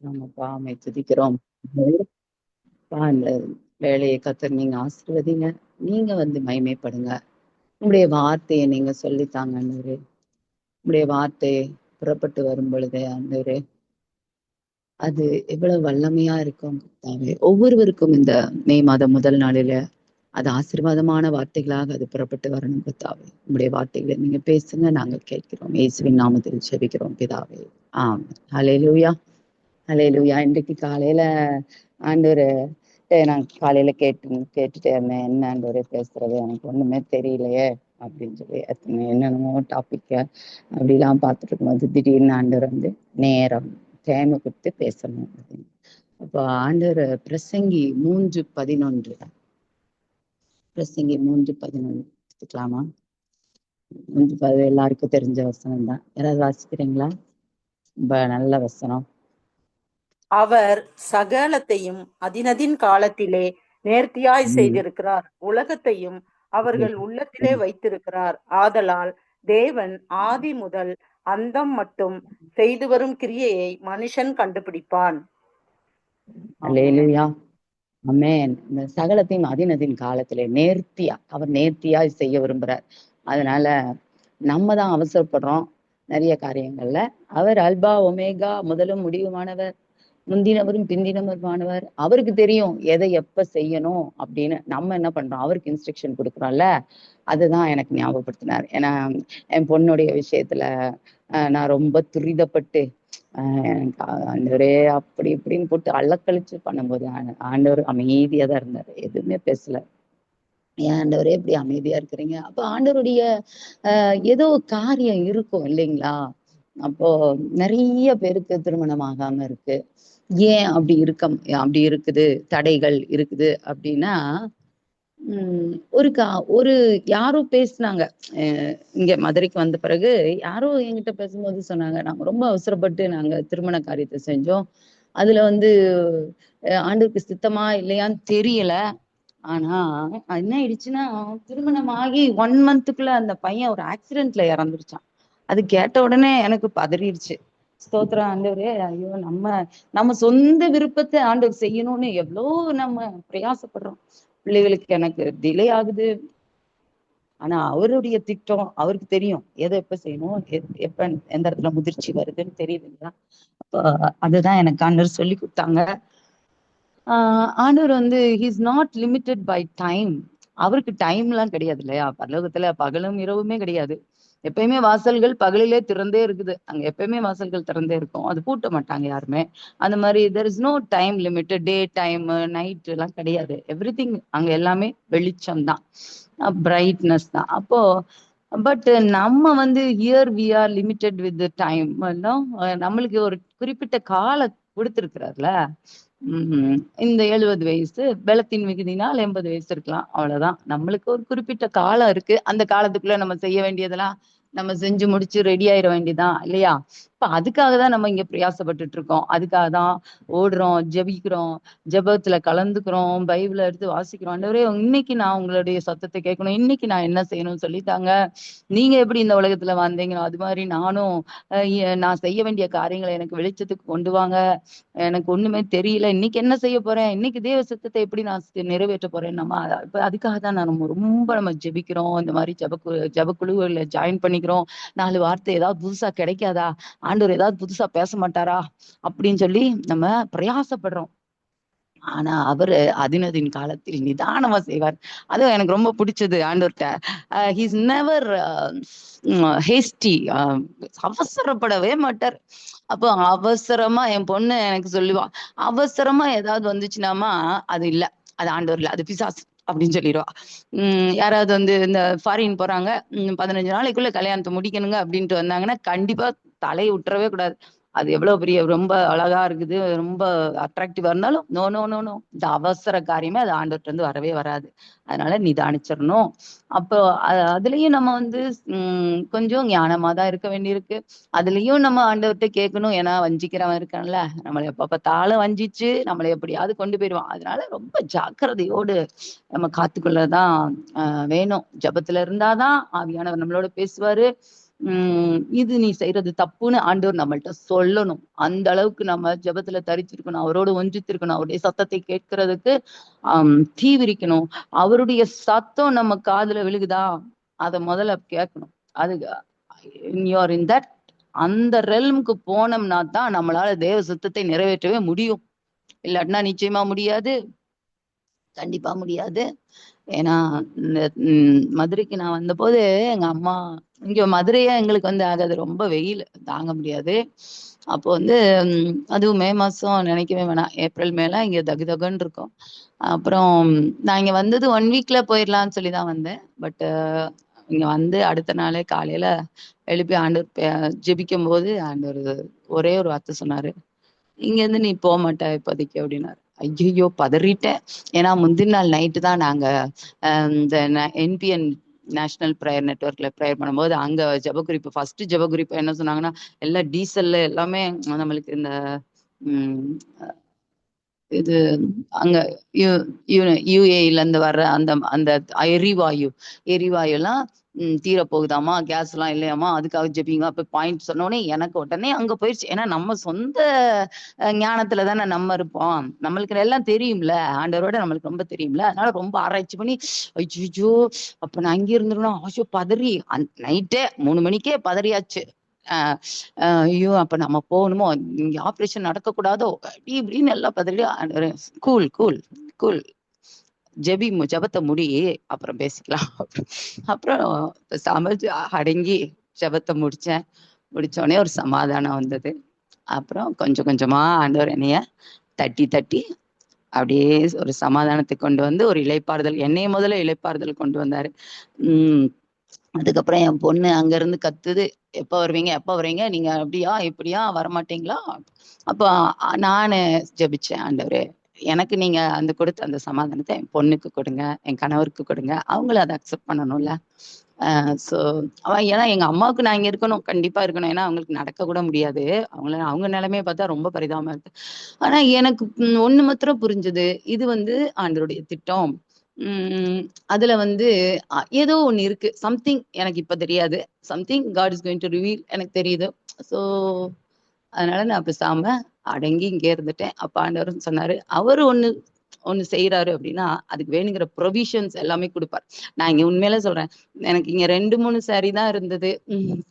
ஆமாப்பா, ஆமை துதிக்கிறோம். அந்த வேலையை கத்தர் நீங்க ஆசீர்வதிங்க. நீங்க வந்து மகிமைப்படுங்க. உங்களுடைய வார்த்தையை நீங்க சொல்லித்தாங்க ஆண்டவரே. உங்களுடைய வார்த்தை புறப்பட்டு வரும் பொழுது ஆண்டவரே, அது எவ்வளவு வல்லமையா இருக்கும் கர்த்தாவே. ஒவ்வொருவருக்கும் இந்த மே மாதம் முதல் நாளில அது ஆசீர்வாதமான வார்த்தைகளாக அது புறப்பட்டு வரணும் கர்த்தாவே. உங்களுடைய வார்த்தைகளை நீங்க பேசுங்க, நாங்க கேட்கிறோம். இயேசுவின் நாமத்தில் ஜெபிக்கிறோம் பிதாவே. ஆமென். ஹல்லேலூயா. ஹல்லேலூயா. இன்றைக்கு காலையில ஆண்டவரு நான் காலையில கேட்டுட்டே இருந்தேன். என்ன ஆண்டவரே பேசுறது, எனக்கு ஒண்ணுமே தெரியலையே அப்படின்னு சொல்லி என்னென்னமோ டாபிக்க அப்படிலாம் பார்த்துட்டு இருக்கும்போது திடீர்னு ஆண்டவர் வந்து நேரம் டைமை கொடுத்து பேசணும் அப்படின்னு. அப்போ ஆண்டவர் பிரசங்கி 3:11 பிரசங்கி 3:11 எடுத்துக்கலாமா? 3:10 எல்லாருக்கும் தெரிஞ்ச வசனம் தான். யாராவது வாசிக்கிறீங்களா? ரொம்ப நல்ல வசனம். அவர் சகலத்தையும் அதினதின் காலத்திலே நேர்த்தியாய் செய்திருக்கிறார். உலகத்தையும் அவர்கள் உள்ளத்திலே வைத்திருக்கிறார். ஆதலால் தேவன் ஆதி முதல் அந்தம் மட்டும் செய்து வரும் கிரியையை மனுஷன் கண்டுபிடிப்பான். அல்லேலூயா. ஆமென். இந்த சகலத்தையும் அதினதின் காலத்திலே அவர் நேர்த்தியாய் செய்ய விரும்புறார். அதனால நம்ம தான் அவசரப்படுறோம் நிறைய காரியங்கள்ல. அவர் அல்பா ஒமேகா, முதலும் முடிவுமானவர், முந்தினவரும் பிந்தினவருமானவர். அவருக்கு தெரியும் எதை எப்ப செய்யணும் அப்படின்னு. நம்ம என்ன பண்றோம், அவருக்கு இன்ஸ்ட்ரக்ஷன் கொடுக்குறோம்ல. அதுதான் எனக்கு ஞாபகப்படுத்தினார். ஏன்னா என் பொண்ணுடைய விஷயத்துல நான் ரொம்ப துரிதப்பட்டு ஆண்டவரே அப்படி இப்படின்னு போட்டு அள்ளக்கழிச்சு பண்ணும்போது ஆண்டவர் அமைதியா தான் இருந்தாரு, எதுவுமே பேசல. ஏன் ஆண்டவரே இப்படி அமைதியா இருக்கிறீங்க? அப்ப ஆண்டவருடைய ஏதோ காரியம் இருக்கும் இல்லைங்களா? அப்போ நிறைய பேருக்கு திருமணம் ஆகாம இருக்கு. ஏன் அப்படி இருக்குது, தடைகள் இருக்குது அப்படின்னா, ஒரு யாரோ பேசுனாங்க. இங்க மதுரைக்கு வந்த பிறகு யாரோ என்கிட்ட பேசும்போது சொன்னாங்க, நாங்க ரொம்ப அவசரப்பட்டு நாங்க திருமண காரியத்தை செஞ்சோம். அதுல வந்து ஆண்டவருக்கு சித்தமா இல்லையான்னு தெரியல. ஆனா என்ன ஆயிடுச்சுன்னா, திருமணம் ஆகி 1 மந்த்துக்குள்ள அந்த பையன் ஒரு ஆக்சிடென்ட்ல இறந்துருச்சான். அது கேட்ட உடனே எனக்கு பதறிடுச்சு. ஸ்தோத்திரம் ஆண்டவரே. ஐயோ, நம்ம சொந்த விருப்பத்தை ஆண்டவர் செய்யணும்னு எவ்வளோ நம்ம பிரயாசப்படுறோம். பிள்ளைகளுக்கு எனக்கு டிலே ஆகுது. ஆனா அவருடைய திட்டம் அவருக்கு தெரியும். எதை எப்ப செய்யணும், எப்ப எந்த இடத்துல முதிர்ச்சி வருதுன்னு தெரியுது இல்லையா? அப்ப அதுதான் எனக்கு ஆண்டவர் சொல்லி கொடுத்தாங்க. ஆண்டவர் வந்து he's not limited by time. அவருக்கு டைம் எல்லாம் கிடையாது இல்லையா? பரலோகத்துல பகலும் இரவுமே கிடையாது. எப்பயுமே வாசல்கள் பகலிலே திறந்தே இருக்குது. அங்க எப்பயுமே வாசல்கள் திறந்தே இருக்கும். அது பூட்ட மாட்டாங்க யாருமே. அந்த மாதிரி there is no time limit. Day time night எல்லாம் கிடையாது. எவ்ரிதிங் அங்க எல்லாமே வெளிச்சம் தான், பிரைட்னஸ் தான். அப்போ பட் நம்ம வந்து here we are limited with time. நம்மளுக்கு ஒரு குறிப்பிட்ட கால கொடுத்திருக்கிறார்ல. இந்த 70 வயசு பலத்தின் மிகுதினால் 80 வயசு இருக்கலாம், அவ்வளவுதான். நம்மளுக்கு ஒரு குறிப்பிட்ட காலம் இருக்கு. அந்த காலத்துக்குள்ள நம்ம செய்ய வேண்டியதெல்லாம் நம்ம செஞ்சு முடிச்சு ரெடி ஆயிட வேண்டியதான் இல்லையா? இப்ப அதுக்காக தான் நம்ம இங்க பிரயாசப்பட்டுட்டு இருக்கோம். அதுக்காக தான் ஓடுறோம், ஜெபிக்கிறோம், ஜெபத்துல கலந்துக்கிறோம், பைபிளை எடுத்து வாசிக்கிறோம். ஆண்டவரே, இன்னைக்கு நான் உங்களுடைய சத்தத்தை கேட்கணும், இன்னைக்கு நான் என்ன செய்யணும்னு சொல்லிட்டாங்க. நீங்க எப்படி இந்த உலகத்துல வந்தீங்களோ அது மாதிரி நானும் நான் செய்ய வேண்டிய காரியங்களை எனக்கு வெளிச்சத்துக்கு கொண்டு வாங்க. எனக்கு ஒண்ணுமே தெரியல, இன்னைக்கு என்ன செய்ய போறேன், இன்னைக்கு தேவ சித்தத்தை எப்படி நான் நிறைவேற்ற போறேன். நம்ம இப்ப அதுக்காக தான் நம்ம ஜெபிக்கிறோம். இந்த மாதிரி ஜெபக்குழுல ஜாயின் பண்ணிக்கிறோம். 4 வார்த்தை ஏதாவது புதுசா கிடைக்காதா, ஆண்டவர் ஏதாவது புதுசா பேச மாட்டாரா அப்படின்னு சொல்லி நம்ம பிரயாசப்படுறோம். ஆனா அவரு அதினதின் காலத்தில் நிதானமா செய்வார். அதுவும் எனக்கு ரொம்ப பிடிச்சது ஆண்டவர்கிட்ட. He's never hasty. அவசரப்படவே மாட்டார். அப்போ அவசரமா என் பொண்ணு எனக்கு சொல்லுவா, அவசரமா ஏதாவது வந்துச்சுனாமா அது இல்ல, அது ஆண்டவர் இல்ல, அது பிசாசு அப்படின்னு சொல்லிடுவா. யாராவது வந்து இந்த ஃபாரின் போறாங்க, 15 நாளைக்குள்ள கல்யாணத்தை முடிக்கணுங்க அப்படின்ட்டு வந்தாங்கன்னா கண்டிப்பா தலையை விட்டுறவே கூடாது. அது எவ்வளவு பெரிய ரொம்ப அழகா இருக்குது, ரொம்ப அட்ராக்டிவா இருந்தாலும் நோ நோ நோ நோ, இந்த அவசர காரியமே அது ஆண்டவர்கிட்ட இருந்து வரவே வராது. அதனால நிதானிச்சிடணும். அப்போ அதுலயும் நம்ம வந்து கொஞ்சம் ஞானமா தான் இருக்க வேண்டியிருக்கு. அதுலயும் நம்ம ஆண்டவர்கிட்ட கேட்கணும். ஏன்னா வஞ்சிக்கிறவன் இருக்கான்ல, நம்மளை எப்ப பார்த்தாலும் வஞ்சிச்சு நம்மளை எப்படியாவது கொண்டு போயிடுவான். அதனால ரொம்ப ஜாக்கிரதையோடு நம்ம காத்துக்கொள்ளதான் வேணும். ஜபத்துல இருந்தாதான் ஆவியானவர் நம்மளோட பேசுவாரு. இது நீ செய்யறது தப்புன்னு ஆண்டவர் நம்மள்ட்ட சொல்லணும். அந்த அளவுக்கு நம்ம ஜெபத்துல தரிச்சிருக்கணும், அவரோடு ஒன்றித்திருக்கணும், அவருடைய சத்தத்தை கேட்கறதுக்கு தீவிரிக்கணும். அவருடைய சத்தம் நம்ம காதுல விழுகுதா, அத முதல்ல கேட்கணும். அது யூஆர் இன் தட் அந்த ரெல்முக்கு போனோம்னா தான் நம்மளால தேவ சித்தத்தை நிறைவேற்றவே முடியும். இல்லாட்டினா நிச்சயமா முடியாது, கண்டிப்பா முடியாது. ஏன்னா இந்த மதுரைக்கு நான் வந்தபோது எங்க அம்மா இங்க மதுரையா எங்களுக்கு வந்து அது ரொம்ப வெயில் தாங்க முடியாது. அப்போ வந்து அதுவும் மே மாசம் நினைக்கவே வேணாம், ஏப்ரல் மேல இங்க தகு தகுன்னு இருக்கும். அப்புறம் நான் இங்க வந்தது 1 வீக்ல போயிடலாம்னு சொல்லிதான் வந்தேன். பட் இங்க வந்து அடுத்த நாளே காலையில எழுப்பி ஆண்டவர் ஜெபிக்கும் போது ஆண்டவர் ஒரே ஒரு வார்த்தை சொன்னாரு, இங்க இருந்து நீ போக மாட்ட இப்போதைக்கு அப்படின்னாரு. ஐயோ பதறிட்டேன். ஏன்னா முந்தின நாள் நைட்டு தான் நாங்க இந்த என்பிஎன் நேஷனல் ப்ரேயர் நெட்வொர்க்ல ப்ரேயர் பண்ணும்போது அங்க ஜெபக்குறிப்பு ஃபர்ஸ்ட் ஜெபக்குறிப்பு என்ன சொன்னாங்கன்னா, எல்லாம் டீசல்ல எல்லாமே நம்மளுக்கு இந்த இது அங்க யுஏஇல இருந்து வர்ற அந்த அந்த எரிவாயு எரிவாயு எல்லாம் தீரப்போகுதாமா, கேஸ் எல்லாம் இல்லையாமா, அதுக்காக ஜெபிங்க. அப்ப பாயிண்ட் சொன்னோடனே எனக்கு உடனே அங்க போயிடுச்சு. ஏன்னா நம்ம சொந்த ஞானத்துல தானே நம்ம இருப்போம், நம்மளுக்கு எல்லாம் தெரியும்ல, ஆண்டவரோட நம்மளுக்கு ரொம்ப தெரியும்ல. அதனால ரொம்ப ஆராய்ச்சி பண்ணி ஐயோ அப்ப நான் அங்கே இருந்துருவேன் ஐயோ பதறி நைட்டே 3 மணிக்கே பதறியாச்சு. ஐயோ அப்ப நம்ம போகணுமோ, இங்க ஆபரேஷன் நடக்கக்கூடாதோ, அப்படி இப்படின்னு எல்லாம் பதறி கூல் கூல் கூல் ஜெபத்தை முடி, அப்புறம் பேசிக்கலாம். அப்புறம் சமைச்சு அடங்கி ஜெபத்தை முடிச்சேன். முடிச்சோடனே ஒரு சமாதானம் வந்தது. அப்புறம் கொஞ்சம் கொஞ்சமா ஆண்டவர் என்னைய தட்டி தட்டி அப்படியே ஒரு சமாதானத்தை கொண்டு வந்து ஒரு இளைப்பாறுதல், என்னைய முதல்ல இளைப்பாறுதல் கொண்டு வந்தாரு. அதுக்கப்புறம் என் பொண்ணு அங்க இருந்து கத்துது, எப்ப வருவீங்க எப்ப வருவீங்க, நீங்க அப்படியா இப்படியா வரமாட்டீங்களா. அப்ப நானு ஜெபிச்சேன், ஆண்டவரே எனக்கு நீங்க அந்த கொடுத்த அந்த சமாதானத்தை என் பொண்ணுக்கு கொடுங்க, என் கணவருக்கு கொடுங்க, அவங்களும் அதை அக்செப்ட் பண்ணணும்ல. சோ ஏன்னா எங்க அம்மாவுக்கு நான் இங்க இருக்கணும், கண்டிப்பா இருக்கணும். ஏன்னா அவங்களுக்கு நடக்க கூட முடியாது, அவங்க நிலைமையை பார்த்தா ரொம்ப பரிதாபமா இருக்கு. ஆனா எனக்கு ஒண்ணு மாத்திரம் புரிஞ்சது, இது வந்து ஆண்டவருடைய திட்டம். அதுல வந்து ஏதோ ஒண்ணு இருக்கு, சம்திங் எனக்கு இப்ப தெரியாது, something God is going to reveal எனக்கு தெரியுது. சோ அதனால நான் பேசாம அடங்கி இங்கே இருந்துட்டேன். அப்ப ஆண்டவர் சொன்னாரு, அவரு ஒண்ணு ஒண்ணு செய்யறாரு அப்படின்னா அதுக்கு வேணுங்கிற ப்ரொவிஷன்ஸ் எல்லாமே கொடுப்பார். நான் இங்க உண்மையில சொல்றேன், எனக்கு இங்க 2-3 சாரி தான் இருந்தது,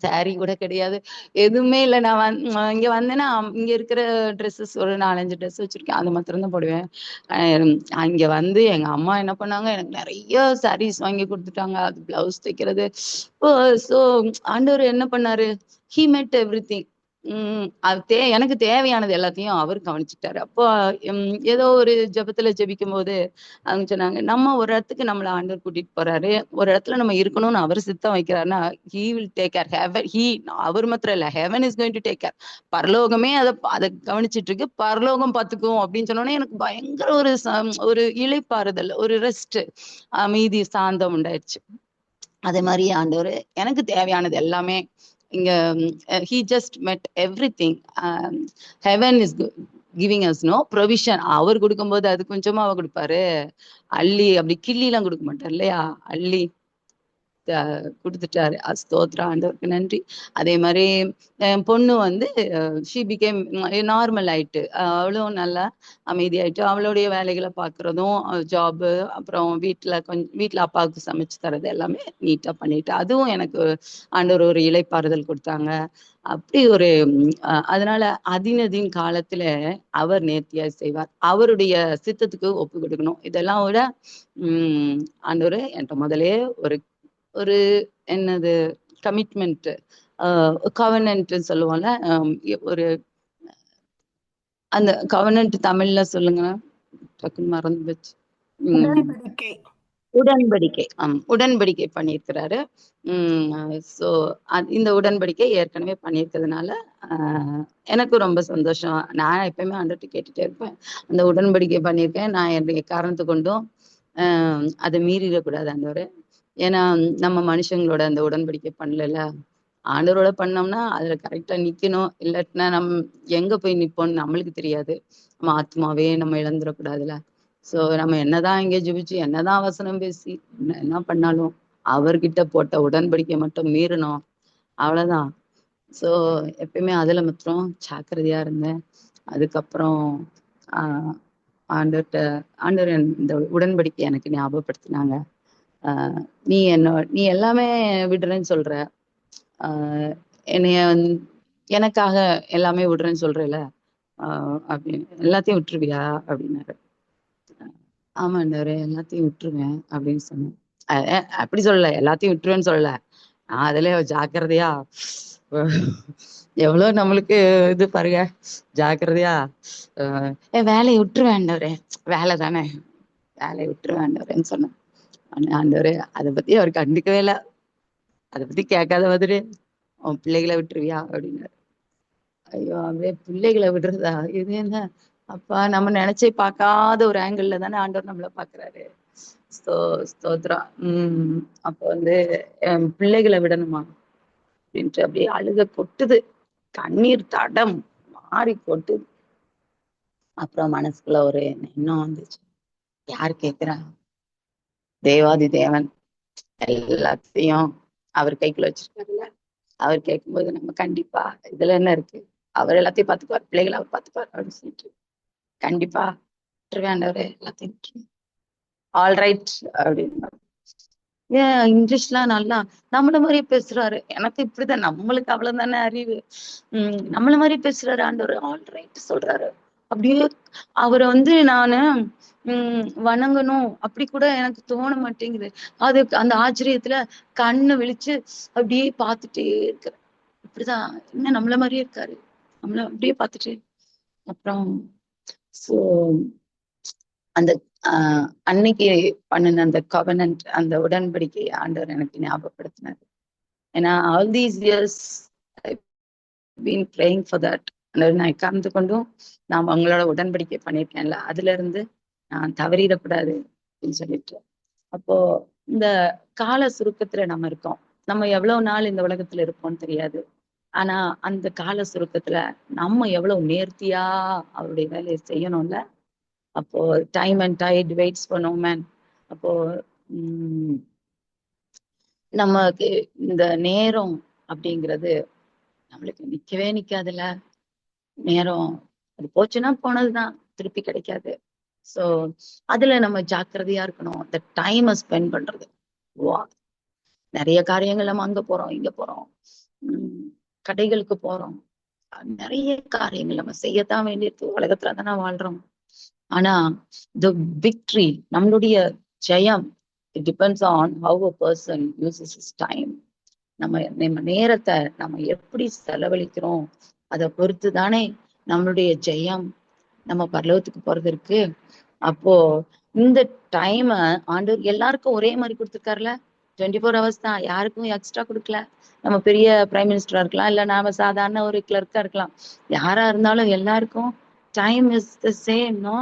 சாரி கூட கிடையாது, எதுவுமே இல்லை. நான் இங்க வந்தேன்னா இங்க இருக்கிற ட்ரெஸ்ஸஸ் ஒரு 4-5 ட்ரெஸ் வச்சிருக்கேன், அது மாத்திரம் தான் போடுவேன். இங்க வந்து எங்க அம்மா என்ன பண்ணாங்க, எனக்கு நிறைய சாரீஸ் வாங்கி கொடுத்துட்டாங்க, அது பிளவுஸ் தைக்கிறது. சோ ஆண்டவர் என்ன பண்ணாரு, ஹி மெட் எவ்ரிதிங். அது எனக்கு தேவையானது எல்லாத்தையும் அவர் கவனிச்சுட்டாரு. அப்போ ஏதோ ஒரு ஜெபத்துல ஜெபிக்கும் போது அவங்க சொன்னாங்க, நம்ம ஒரு இடத்துக்கு நம்மள ஆண்டவர் கூட்டிட்டு போறாரு, ஒரு இடத்துல நம்ம இருக்கணும்னு அவர் சித்தம் வைக்கிறாருன்னா he will take care. அவர் மாத்திரம் இல்ல, heaven is going to take care. பரலோகமே அதை கவனிச்சிட்டு இருக்கு, பரலோகம் பார்த்துக்கும் அப்படின்னு சொன்னோன்னே எனக்கு பயங்கர ஒரு இளைப்பாறுதல், ஒரு ரெஸ்ட், அமைதி, சாந்தம் உண்டாயிடுச்சு. அதே மாதிரி ஆண்டவர் எனக்கு தேவையானது எல்லாமே இங்க he just met everything. heaven is giving us no provision. அவர் கொடுக்கும்போது அது கொஞ்சமா அவர் கொடுப்பாரு, அள்ளி அப்படி கிள்ளி எல்லாம் கொடுக்க மாட்டார் இல்லையா, அள்ளி கொடுத்துட்டாரு. ஸ்தோத்திரம், ஆண்டவருக்கு நன்றி. அதே மாதிரி என் பொண்ணு வந்து ஷீ பிகேம் நார்மல் ஆயிட்டு, அவளும் நல்லா அமைதியாயிட்டு, அவளுடைய வேலைகளை பாக்குறதும், ஜாபு, அப்புறம் வீட்டுல அப்பாவுக்கு சமைச்சு தரது எல்லாமே நீட்டா பண்ணிட்டு, அதுவும் எனக்கு ஆண்டவர் ஒரு இளைப்பாறுதல் கொடுத்தாங்க. அப்படி ஒரு அதனால அதினதின் காலத்துல அவர் நேர்த்தியா செய்வார், அவருடைய சித்தத்துக்கு ஒப்பு கொடுக்கணும். இதெல்லாம் விட ஆண்டவர் என்கிட்ட முதலே ஒரு என்னது கமிட்மெண்ட், கவர்னன்ட் சொல்லுவோம்ல, ஒரு அந்த கவர்னன்ட் தமிழ்ல சொல்லுங்க, டக்குன்னு மறந்து போச்சு. உடன்படிக்கை. உடன்படிக்கை பண்ணியிருக்கிறாரு. சோ இந்த உடன்படிக்கை ஏற்கனவே பண்ணியிருக்கிறதுனால எனக்கு ரொம்ப சந்தோஷம். நான் எப்பயுமே ஆண்டவர்ட்ட கேட்டுட்டே இருப்பேன், அந்த உடன்படிக்கை பண்ணியிருக்கேன், நான் என்னுடைய காரணத்தை கொண்டும் அதை மீறிடக்கூடாது ஆண்டவரே. ஏன்னா நம்ம மனுஷங்களோட அந்த உடன்படிக்கை பண்ணல, ஆண்டவரோட பண்ணோம்னா அதுல கரெக்டா நிக்கணும், இல்லாட்டினா எங்க போய் நிப்போம்னு நம்மளுக்கு தெரியாது, நம்ம ஆத்மாவே நம்ம இழந்துடக்கூடாதுல. சோ நம்ம என்னதான் இங்க ஜெபிச்சு என்னதான் வசனம் பேசி என்ன பண்ணாலும் அவர்கிட்ட போட்ட உடன்படிக்கை மட்டும் மீறணும், அவ்வளவுதான். சோ எப்பயுமே அதுல மாத்திரம் ஜாக்கிரதையா இருந்தேன். அதுக்கப்புறம் ஆஹ் ஆண்டவர்ட்ட ஆண்டவர் இந்த உடன்படிக்கை எனக்கு ஞாபகப்படுத்தினாங்க. நீ எல்லாமே விடுறேன்னு சொல்ற, ஆஹ் என்னைய எனக்காக எல்லாமே விடுறேன்னு சொல்றேல, அப்படின்னு எல்லாத்தையும் விட்டுருவியா அப்படின்னாரு. ஆமாண்டவரே, எல்லாத்தையும் விட்டுருவேன் அப்படின்னு சொன்னேன். அப்படி சொல்லல, எல்லாத்தையும் விட்டுருவேன்னு சொல்லல. நான் அதுல ஜாக்கிரதையா எவ்வளவு நம்மளுக்கு இது பாருங்க, ஜாக்கிரதையா என் வேலையை விட்டுருவேண்டவரே, வேலை தானே, வேலையை விட்டுருவேண்டவரேன்னு சொன்னேன். ஆண்டவரே அதை பத்தி அவர் கண்டுக்கவே இல்லை. அதை பத்தி கேட்காத மாதிரி உன் பிள்ளைகளை விட்டுருவியா அப்படின்னாரு. ஐயோ, அப்படியே பிள்ளைகளை விடுறதா? இது என்ன அப்பா, நம்ம நினைச்சே பார்க்காத ஒரு ஆங்கிள் தானே ஆண்டவர் நம்மள பாக்குறாரு. ஸ்தோத்திரம். அப்ப என் பிள்ளைகளை விடணுமா அப்படின்ட்டு அப்படியே அழுக கொட்டுது, கண்ணீர் தடம் மாறி கொட்டுது. அப்புறம் மனசுக்குள்ள ஒரு எண்ணம் வந்துச்சு, யார் கேக்குறா? தேவாதி தேவன் எல்லாத்தையும் அவர் கைக்குள்ள வச்சிருக்காருல்ல, அவர் கேட்கும்போது நம்ம கண்டிப்பா இதுல என்ன இருக்கு, அவர் எல்லாத்தையும் பார்த்துக்குவார், பிள்ளைகளை அவர் பார்த்துக்குவார் அப்படின்னு சொல்லிட்டு கண்டிப்பா விட்டுருவேண்டவரே, எல்லாத்தையும் ஆல்ரைட் அப்படின்னு. ஏன் இங்கிலீஷ்லாம் நல்லா நம்மள மாதிரியே பேசுறாரு. எனக்கு இப்படிதான், நம்மளுக்கு அவ்வளவு தானே அறிவு. நம்மள மாதிரி பேசுறாரு ஆண்டவர், ஆல்ரைட் சொல்றாரு. அப்படியே அவரை நானு வணங்கணும் அப்படி கூட எனக்கு தோண மாட்டேங்குது. அது அந்த ஆச்சரியத்துல கண்ணை விழிச்சு அப்படியே பார்த்துட்டே இருக்கிறேன். இப்படிதான் என்ன நம்மள மாதிரியே இருக்காரு, நம்மள அப்படியே பார்த்துட்டு. அப்புறம் சோ அந்த அன்னைக்கு பண்ணின அந்த கவனன்ட், அந்த உடன்படிக்கை ஆண்டவர் எனக்கு ஞாபகப்படுத்தினார். ஏன்னா all these years been praying for that. நான் கலந்து கொண்டும் நான் அவங்களோட உடன்படிக்கை பண்ணியிருக்கேன்ல, அதுல இருந்து நான் தவறிடக்கூடாது அப்படின்னு சொல்லிட்டு. அப்போ இந்த கால சுருக்கத்துல நம்ம இருக்கோம். நம்ம எவ்வளவு நாள் இந்த உலகத்துல இருப்போம்னு தெரியாது. ஆனா அந்த கால சுருக்கத்துல நம்ம எவ்வளவு நேர்த்தியா அவருடைய வேலையை செய்யணும்ல. அப்போ time and tide waits for no man. அப்போ நமக்கு இந்த நேரம் அப்படிங்கிறது நம்மளுக்கு நிக்கவே நிக்காதுல்ல. நேரம் அது போச்சுன்னா போனதுதான், திருப்பி கிடைக்காது. சோ அதுல நம்ம ஜாக்கிரதையா இருக்கணும். அந்த டைமை ஸ்பெண்ட் பண்றது. வா, நிறைய காரியங்கள் நம்ம அங்க போறோம், இங்க போறோம், கடைகளுக்கு போறோம், நிறைய காரியங்கள் நம்ம செய்யத்தான் வேண்டியிருக்கு, உலகத்துல தானே வாழ்றோம். ஆனா த விக்டரி, நம்மளுடைய ஜெயம், it depends on how a person uses his time. நம்ம நேரத்தை நம்ம எப்படி செலவழிக்கிறோம், அதை பொறுத்து தானே நம்மளுடைய ஜெயம், நம்ம பரலோகத்துக்கு போறது இருக்கு. அப்போ இந்த டைம ஆண்டவர் எல்லாருக்கும் ஒரே மாதிரி கொடுத்துருக்காருல. 24 ஹவர்ஸ் தான், யாருக்கும் எக்ஸ்ட்ரா கொடுக்கல. நம்ம பெரிய பிரைம் மினிஸ்டரா இருக்கலாம், இல்ல நாம சாதாரண ஒரு கிளர்க்கா இருக்கலாம், யாரா இருந்தாலும் எல்லாருக்கும் time is the same. No,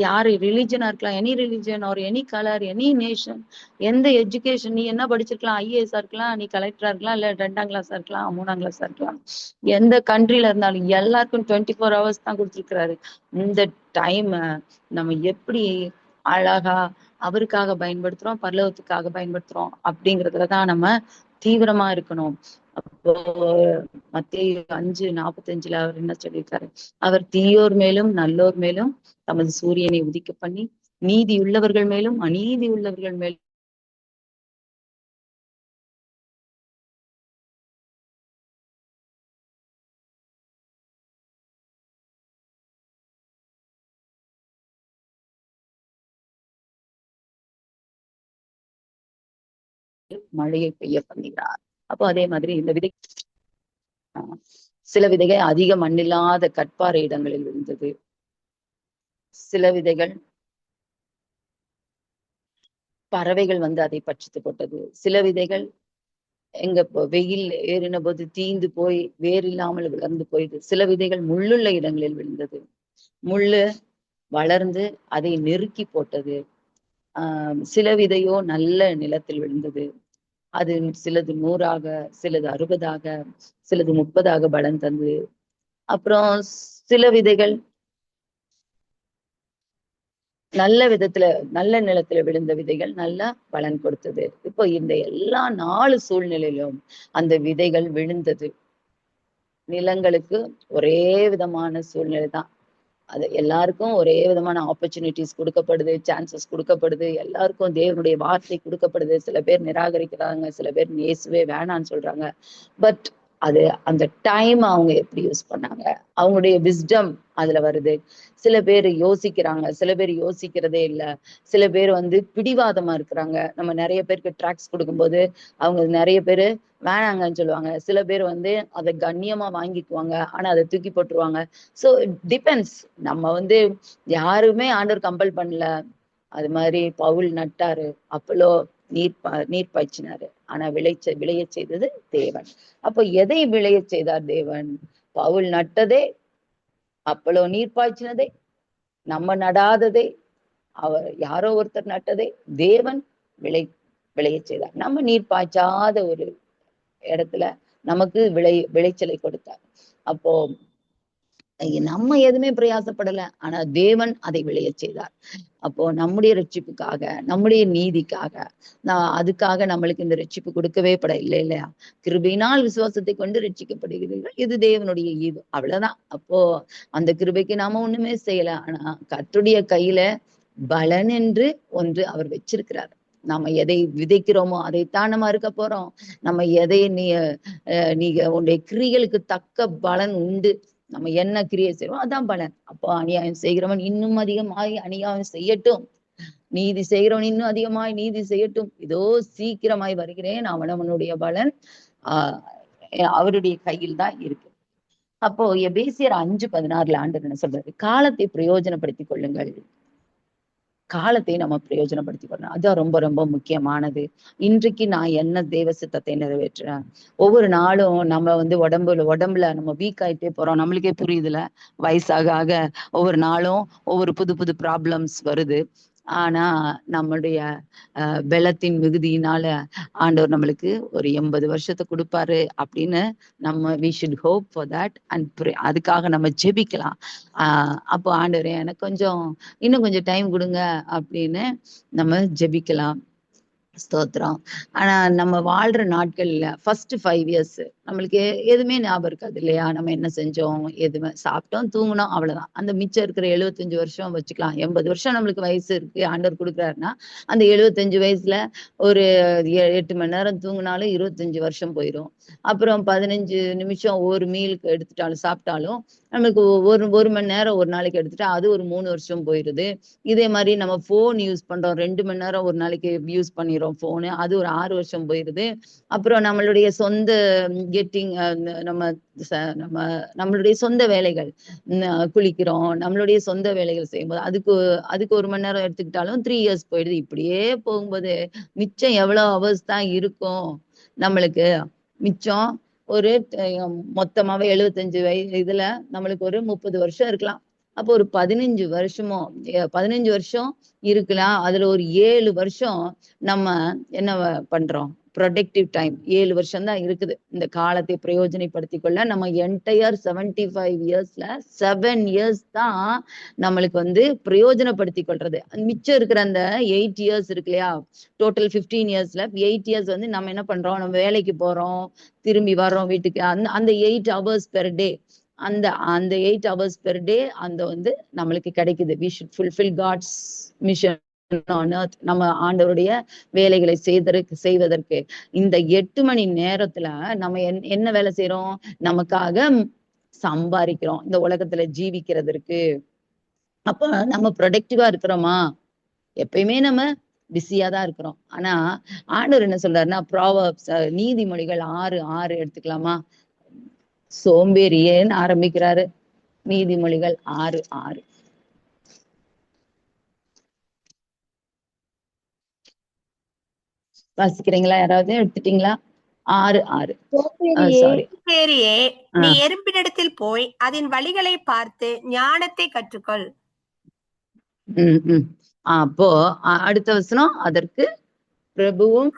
யாரு ரிலிஜனா இருக்கலாம், any religion or any colour, any nation, எந்த எஜுகேஷன், நீ என்ன படிச்சிருக்கலாம், ஐஏஎஸ்ஆ இருக்கலாம், நீ கலெக்டரா இருக்கலாம், இல்ல 2ஆம் கிளாஸா இருக்கலாம், 3ஆம் கிளாஸா இருக்கலாம், எந்த கண்ட்ரில இருந்தாலும் எல்லாருக்கும் 24 ஹவர்ஸ் தான் கொடுத்துருக்கிறாரு. இந்த டைம் நம்ம எப்படி அழகா அவருக்காக பயன்படுத்துறோம், பரலோகத்துக்காக பயன்படுத்துறோம் அப்படிங்கிறதுலதான் நம்ம தீவிரமா இருக்கணும். அப்போ மத்தேயு 5:45 அவர் என்ன சொல்லியிருக்காரு? அவர் தீயோர் மேலும் நல்லோர் மேலும் தமது சூரியனை உதிக்க பண்ணி, நீதி உள்ளவர்கள் மேலும் அநீதி உள்ளவர்கள் மேலும் மழையை பெய்ய பண்ணுகிறார். அப்போ அதே மாதிரி இந்த விதை, சில விதைகள் அதிக மண்ணில்லாத கற்பாறை இடங்களில் விழுந்தது, சில விதைகள் பறவைகள் அதை பற்றித்து போட்டது, சில விதைகள் எங்க வெயில் ஏறின போது தீந்து போய் வேர் இல்லாமல் விளர்ந்து போயிது, சில விதைகள் முள்ளுள்ள இடங்களில் விழுந்தது, முள்ளு வளர்ந்து அதை நெருக்கி போட்டது. சில விதையோ நல்ல நிலத்தில் விழுந்தது, அது சிலது 100ஆக, சிலது 60ஆக, சிலது 30ஆக பலன் தந்து. அப்புறம் சில விதைகள் நல்ல விதத்துல நல்ல நிலத்துல விழுந்த விதைகள் நல்லா பலன் கொடுத்தது. இப்போ இந்த எல்லா 4 சூழ்நிலையிலும் அந்த விதைகள் விழுந்தது. நிலங்களுக்கு ஒரே விதமான சூழ்நிலை தான். அது எல்லாருக்கும் ஒரே விதமான ஆப்பர்ச்சுனிட்டிஸ் கொடுக்கப்படுது, சான்சஸ் கொடுக்கப்படுது, எல்லாருக்கும் தேவனுடைய வார்த்தை கொடுக்கப்படுது. சில பேர் நிராகரிக்கிறாங்க, சில பேர் இயேசுவே வேணான்னு சொல்றாங்க. பட் அது அந்த டைம் அவங்க எப்படி யூஸ் பண்ணாங்க, அவங்களுடைய விஸ்டம் அதுல வருது. சில பேர் யோசிக்கிறாங்க, சில பேர் யோசிக்கிறதே இல்ல. சில பேர் பிடிவாதமா இருக்கிறாங்க. நம்ம நிறைய பேருக்கு ட்ராக்ஸ் கொடுக்கும்போது அவங்க நிறைய பேரு வேணாங்கன்னு சொல்லுவாங்க. சில பேர் அதை கண்ணியமா வாங்கிக்குவாங்க, ஆனா அதை தூக்கி போட்டுருவாங்க. So it depends. நம்ம யாருமே ஆண்டவர் கம்பல் பண்ணல. அது மாதிரி பவுல் நட்டாரு, அப்போலோ நீர் பாய்ச்சினாரு, ஆனா விளைய செய்தது தேவன். அப்போ எதை விளைய செய்தார் தேவன்? பவுல் நட்டதே, அப்போலோ நீர் பாய்ச்சினதே, நம்ம நடாததே, அவர் யாரோ ஒருத்தர் நட்டதே தேவன் விளைய செய்தார். நம்ம நீர் பாய்ச்சாத ஒரு இடத்துல நமக்கு விளைச்சலை கொடுத்தார். அப்போ நம்ம எதுவுமே பிரயாசப்படல, ஆனா தேவன் அதை விளைய செய்தார். அப்போ நம்முடைய ரட்சிப்புக்காக, நம்முடைய நீதிக்காக, அதுக்காக நம்மளுக்கு இந்த ரட்சிப்பு கொடுக்கவே பட இல்லை இல்லையா? கிருபையினால் விசுவாசத்தை கொண்டு ரட்சிக்கப்படுகிறீர்கள், இது தேவனுடைய ஈவு, அவ்வளவுதான். அப்போ அந்த கிருபைக்கு நாம ஒண்ணுமே செய்யல. ஆனா கர்த்தருடைய கையில பலன் என்று ஒன்று அவர் வச்சிருக்கிறார். நம்ம எதை விதைக்கிறோமோ அதைத்தான் நம்ம அறுக்க போறோம். நம்ம எதை நீங்க உன்னுடைய கிரியைகளுக்கு தக்க பலன் உண்டு. நம்ம என்ன கிரியை செய்யறோம் அதான் பலன். அப்போ அநியாயம் செய்கிறவன் இன்னும் அதிகமாய் அநியாயம் செய்யட்டும், நீதி செய்கிறவன் இன்னும் அதிகமாய் நீதி செய்யட்டும், இதோ சீக்கிரமாய் வருகிறேன், அவனவனுடைய பலன் அவருடைய கையில் தான் இருக்கு. அப்போ எபேசியர் 5:16 ஆண்டவர் என்ன சொல்றாரு? காலத்தை பிரயோஜனப்படுத்திக் கொள்ளுங்கள். காலத்தை நம்ம பிரயோஜனப்படுத்திக் கொள்ளணும், அதான் ரொம்ப ரொம்ப முக்கியமானது. இன்றைக்கு நான் என்ன தேவ சித்தத்தை நிறைவேற்றுறேன்? ஒவ்வொரு நாளும் நம்ம உடம்புல நம்ம வீக் ஆயிட்டே போறோம். நம்மளுக்கே புரியுதுல, வயசாக ஆக ஒவ்வொரு நாளும் ஒவ்வொரு புது புது ப்ராப்ளம்ஸ் வருது. ஆனா நம்மளுடைய பலத்தின் மிகுதியினால ஆண்டவர் நம்மளுக்கு ஒரு 80 வருஷத்தை கொடுப்பாரு அப்படின்னு நம்ம we should hope for that and pray. அதுக்காக நம்ம ஜெபிக்கலாம். அப்போ ஆண்டவரே எனக்கு இன்னும் கொஞ்சம் டைம் கொடுங்க அப்படின்னு நம்ம ஜெபிக்கலாம். ஸ்தோத்திரம். ஆனா நம்ம வாழ்ற நாட்கள்ல ஃபர்ஸ்ட் 5 இயர்ஸ் நம்மளுக்கு எதுவுமே ஞாபகம் இருக்காது இல்லையா? நம்ம என்ன செஞ்சோம், எதுவுமே சாப்பிட்டோம், தூங்கினோம், அவ்வளவுதான். அந்த மிச்சம் இருக்கிற 75 வருஷம் வச்சுக்கலாம். 80 வருஷம் நம்மளுக்கு வயசு இருக்கு, ஆண்டவர் கொடுக்குறாருன்னா அந்த 75 வயசுல ஒரு 8 மணி நேரம் தூங்கினாலும் 25 வருஷம் போயிடும். அப்புறம் 15 நிமிஷம் ஒரு மீலுக்கு எடுத்துட்டாலும் சாப்பிட்டாலும் நம்மளுக்கு ஒரு மணி நேரம் ஒரு நாளைக்கு எடுத்துட்டா அது ஒரு 3 வருஷம் போயிடுது. இதே மாதிரி நம்ம போன் யூஸ் பண்றோம், 2 மணி நேரம் ஒரு நாளைக்கு யூஸ் பண்ணிடுறோம் போனு, அது ஒரு 6 வருஷம் போயிடுது. அப்புறம் நம்மளுடைய சொந்த கெட்டிங் நம்மளுடைய சொந்த வேலைகள், குளிக்கிறோம், நம்மளுடைய சொந்த வேலைகள் செய்யும்போது அதுக்கு 1 மணி நேரம் எடுத்துக்கிட்டாலும் 3 இயர்ஸ் போயிடுது. இப்படியே போகும்போது மிச்சம் எவ்வளவு ஹவர்ஸ் தான் இருக்கும் நம்மளுக்கு? மிச்சம் ஒரு மொத்தமாவே 75 இதுல நம்மளுக்கு ஒரு 30 வருஷம் இருக்கலாம். அப்போ ஒரு 15 வருஷம் இருக்கலாம். அதுல ஒரு 7 வருஷம் நம்ம என்ன பண்றோம்? ப்ரொடக்டிவ் டைம் 7 வருஷம் தான் இருக்குது. இந்த காலத்தை பிரயோஜனப்படுத்திக் கொள்ள நம்ம என்டையர் 75 இயர்ஸ்ல 7 இயர்ஸ் தான் நம்மளுக்கு பிரயோஜனப்படுத்திக் கொள்றது. மிச்சம் இருக்கிற அந்த 8 இயர்ஸ் இருக்கு இல்லையா? டோட்டல் 15 இயர்ஸ்ல 8 இயர்ஸ் நம்ம என்ன பண்றோம்? நம்ம வேலைக்கு போறோம், திரும்பி வர்றோம் வீட்டுக்கு. அந்த 8 hours per day, அந்த 8 hours per day நம்மளுக்கு கிடைக்குது. we should fulfill God's mission on earth. நம்ம ஆண்டவருடைய வேலைகளை செய்வதற்கு இந்த 8 மணி நேரத்துல நம்ம என்ன வேலை செய்யறோம்? நமக்காக சம்பாதிக்கிறோம் இந்த உலகத்துல ஜீவிக்கிறதற்கு. அப்ப நம்ம ப்ரொடக்டிவா இருக்கிறோமா? எப்பயுமே நம்ம பிஸியா தான் இருக்கிறோம். ஆனா ஆண்டவர் என்ன சொல்றாருன்னா, ப்ராவர்ப்ஸ் நீதிமொழிகள் 6:6 எடுத்துக்கலாமா? சோம்பேறியேன்னு ஆரம்பிக்கிறாரு. நீதிமொழிகள் 6:6 வாசிக்கிறீங்களா? யாராவது எடுத்துட்டீங்களா? 6:6 சாரி. சோம்பேறியே, நீ எறும்பினிடத்தில் போய் அதன் வழிகளை பார்த்து ஞானத்தை கற்றுக்கொள். அப்போ அடுத்த வசனம், அதற்கு பிரபுவும்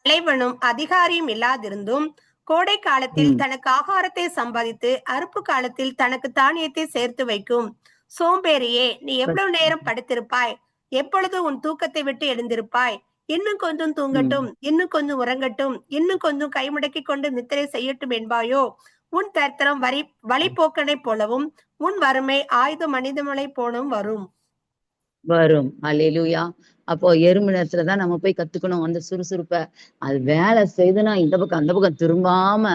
தலைவனும் அதிகாரியும் இல்லாதிருந்தும் கோடை காலத்தில் தனக்கு ஆகாரத்தை சம்பாதித்து அறுப்பு காலத்தில் தனக்கு தானியத்தை சேர்த்து வைக்கும். சோம்பேறியே, நீ எவ்வளவு நேரம் படுத்திருப்பாய்? எப்பொழுது உன் தூக்கத்தை விட்டு எழுந்திருப்பாய்? இன்னும் கொஞ்சம் தூங்கட்டும், இன்னும் கொஞ்சம் உறங்கட்டும், இன்னும் கொஞ்சம் கைமுடக்கிக் கொண்டு நித்திரை செய்யட்டும் என்பாயோ? உன் தரித்திரம் வழிபோக்கனைப் போலவும், உன் வறுமை ஆயுத மனிதமலை போலவும் வரும். வரும். அல்லேலூயா. அப்போ எறும்பு நேரத்துலதான் நம்ம போய் கத்துக்கணும் அந்த சுறுசுறுப்ப. அது வேலை செய்துன்னா இந்த பக்கம் அந்த பக்கம் திரும்பாம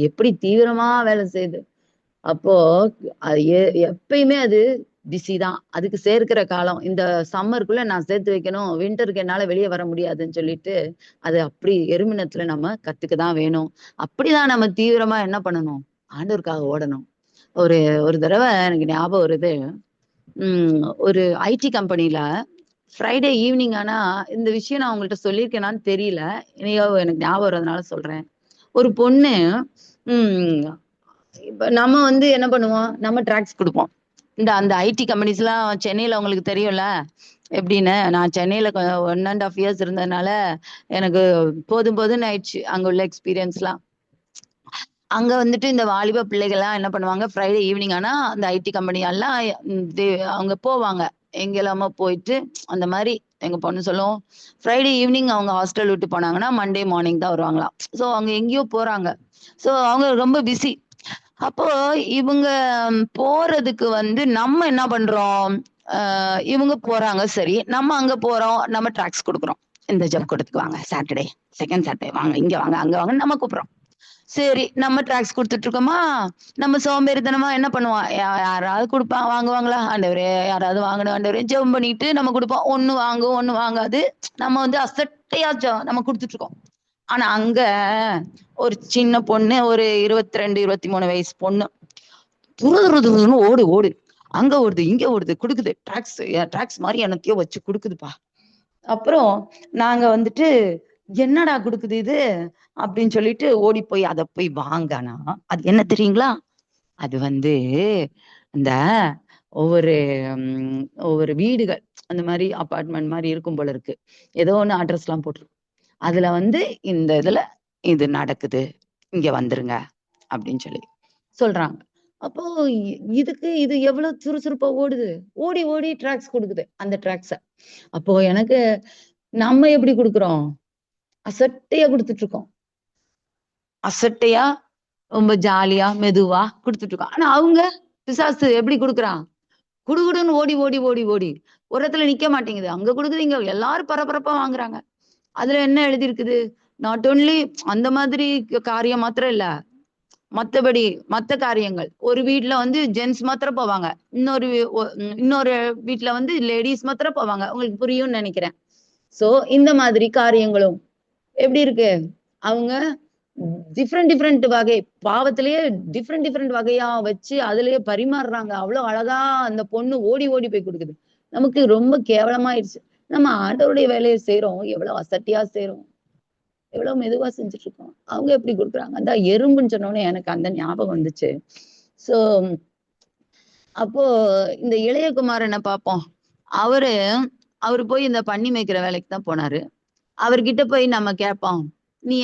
எப்படி தீவிரமா வேலை செய்யுது. அப்போ அது எப்பயுமே அது பிஸி தான். அதுக்கு சேர்க்கிற காலம் இந்த சம்மருக்குள்ள நான் சேர்த்து வைக்கணும், வின்டருக்கு என்னால வெளியே வர முடியாதுன்னு சொல்லிட்டு அது அப்படி எறுமினத்துல நம்ம கத்துக்கதான் வேணும். அப்படிதான் நம்ம தீவிரமா என்ன பண்ணணும், ஆண்டவருக்காக ஓடணும். ஒரு தடவை எனக்கு ஞாபகம் வருது. ஒரு ஐடி கம்பெனில ஃப்ரைடே ஈவினிங் ஆனா இந்த விஷயம் நான் உங்கள்ட்ட சொல்லியிருக்கேனான்னு தெரியல. எனக்கு ஞாபகம் வர்றதுனால சொல்றேன். ஒரு பொண்ணு இப்ப நம்ம என்ன பண்ணுவோம், நம்ம ட்ராக்ஸ் கொடுப்போம். அந்த ஐடி கம்பெனிஸ் எல்லாம் சென்னையில உங்களுக்கு தெரியும்ல எப்படின்னு. நான் சென்னையில 1.5 years இருந்ததுனால எனக்கு போதும்னு ஆயிடுச்சு அங்க உள்ள எக்ஸ்பீரியன்ஸ்லாம். அங்க இந்த வாலிப பிள்ளைகள்லாம் என்ன பண்ணுவாங்க, ஃப்ரைடே ஈவினிங் ஆனா அந்த ஐடி கம்பெனி எல்லாம் அவங்க போவாங்க. எங்க எல்லாமோ போயிட்டு அந்த மாதிரி எங்க பொண்ணு சொல்லுவோம், ஃப்ரைடே ஈவினிங் அவங்க ஹாஸ்டல் விட்டு போனாங்கன்னா மண்டே மார்னிங் தான் வருவாங்களாம். ஸோ அவங்க எங்கேயோ போறாங்க. ஸோ அவங்க ரொம்ப பிஸி. அப்போ இவங்க போறதுக்கு நம்ம என்ன பண்றோம், இவங்க போறாங்க சரி, நம்ம அங்க போறோம், நம்ம ட்ராக்ஸ் கொடுக்குறோம். இந்த ஜப் கொடுத்துக்கு வாங்க, சாட்டர்டே செகண்ட் சாட்டர்டே வாங்க, இங்க வாங்க அங்க வாங்க நம்ம கூப்பிடுறோம். சரி நம்ம ட்ராக்ஸ் கொடுத்துட்டு இருக்கோமா, நம்ம சோம்பேறித்தனமா என்ன பண்ணுவோம், யாராவது கொடுப்பாங்க வாங்குவாங்களா, ஆண்டவரே யாராவது வாங்கணும் ஆண்டவரே ஜெபம் பண்ணிட்டு நம்ம கொடுப்போம். ஒண்ணு வாங்கும் ஒண்ணு வாங்காது. நம்ம அசட்டையாச்சும் நம்ம கொடுத்துட்டு இருக்கோம். ஆனா அங்க ஒரு சின்ன பொண்ணு, ஒரு 22 23 வயசு பொண்ணு துருதுருன்னு ஓடு அங்க ஓடுது இங்க ஓடுது, கொடுக்குது ட்ராக்ஸ் மாதிரி என்னத்தையோ வச்சு கொடுக்குதுப்பா. அப்புறம் நாங்க என்னடா கொடுக்குது இது அப்படின்னு சொல்லிட்டு ஓடி போய் அதை போய் வாங்கினா அது என்ன தெரியுங்களா, அது இந்த ஒவ்வொரு வீடுகள் அந்த மாதிரி அபார்ட்மெண்ட் மாதிரி இருக்கும் போல இருக்கு, ஏதோ ஒண்ணு அட்ரஸ் எல்லாம் போட்டிருக்கு. அதுல இந்த இதுல இது நடக்குது, இங்க வந்துருங்க அப்படின்னு சொல்லி சொல்றாங்க. அப்போ இது எவ்வளவு சுறுசுறுப்பா ஓடுது, ஓடி ஓடி ட்ராக்ஸ் கொடுக்குது அந்த ட்ராக்ஸ. அப்போ எனக்கு நம்ம எப்படி கொடுக்குறோம், அசட்டையா கொடுத்துட்டு இருக்கோம். அசட்டையா ரொம்ப ஜாலியா மெதுவா கொடுத்துட்டு இருக்கோம். ஆனா அவங்க பிசாசு எப்படி கொடுக்குறான், குடுகுடுன்னு ஓடி ஓடி ஓடி ஓடி ஒரு இடத்துல நிக்க மாட்டேங்குது, அங்க கொடுக்குது இங்க எல்லாரும் பரபரப்பா வாங்குறாங்க. அதுல என்ன எழுதி இருக்குது, நாட் ஓன்லி அந்த மாதிரி காரியம் மாத்திரம் இல்ல, மத்தபடி மத்த காரியங்கள். ஒரு வீட்டுல ஜென்ஸ் மாத்திரம் போவாங்க, இன்னொரு வீட்டுல லேடிஸ் மாத்திரம் போவாங்க. உங்களுக்கு புரியும்னு நினைக்கிறேன். சோ இந்த மாதிரி காரியங்களும் எப்படி இருக்கு, அவங்க டிஃப்ரெண்ட் வகை பாவத்திலேயே டிஃப்ரெண்ட் வகையா வச்சு அதுலயே பரிமாறுறாங்க. அவ்வளவு அழகா அந்த பொண்ணு ஓடி ஓடி போய் கொடுக்குது. நமக்கு ரொம்ப கேவலமாயிடுச்சு. நம்ம ஆண்டவருடைய வேலையை செய்யறோம், எவ்வளவு அசட்டியா செய்யறோம், எவ்வளவு மெதுவா செஞ்சுட்டு இருக்கோம். அவங்க எப்படி கொடுக்குறாங்க. அந்த எறும்புன்னு சொன்னோடனே எனக்கு அந்த ஞாபகம் வந்துச்சு. சோ அப்போ இந்த இளையகுமாரனை பார்ப்போம். அவரு போய் இந்த பண்ணி மேய்க்கிற வேலைக்கு தான் போனாரு. அவர்கிட்ட போய் நம்ம கேட்போம், நீ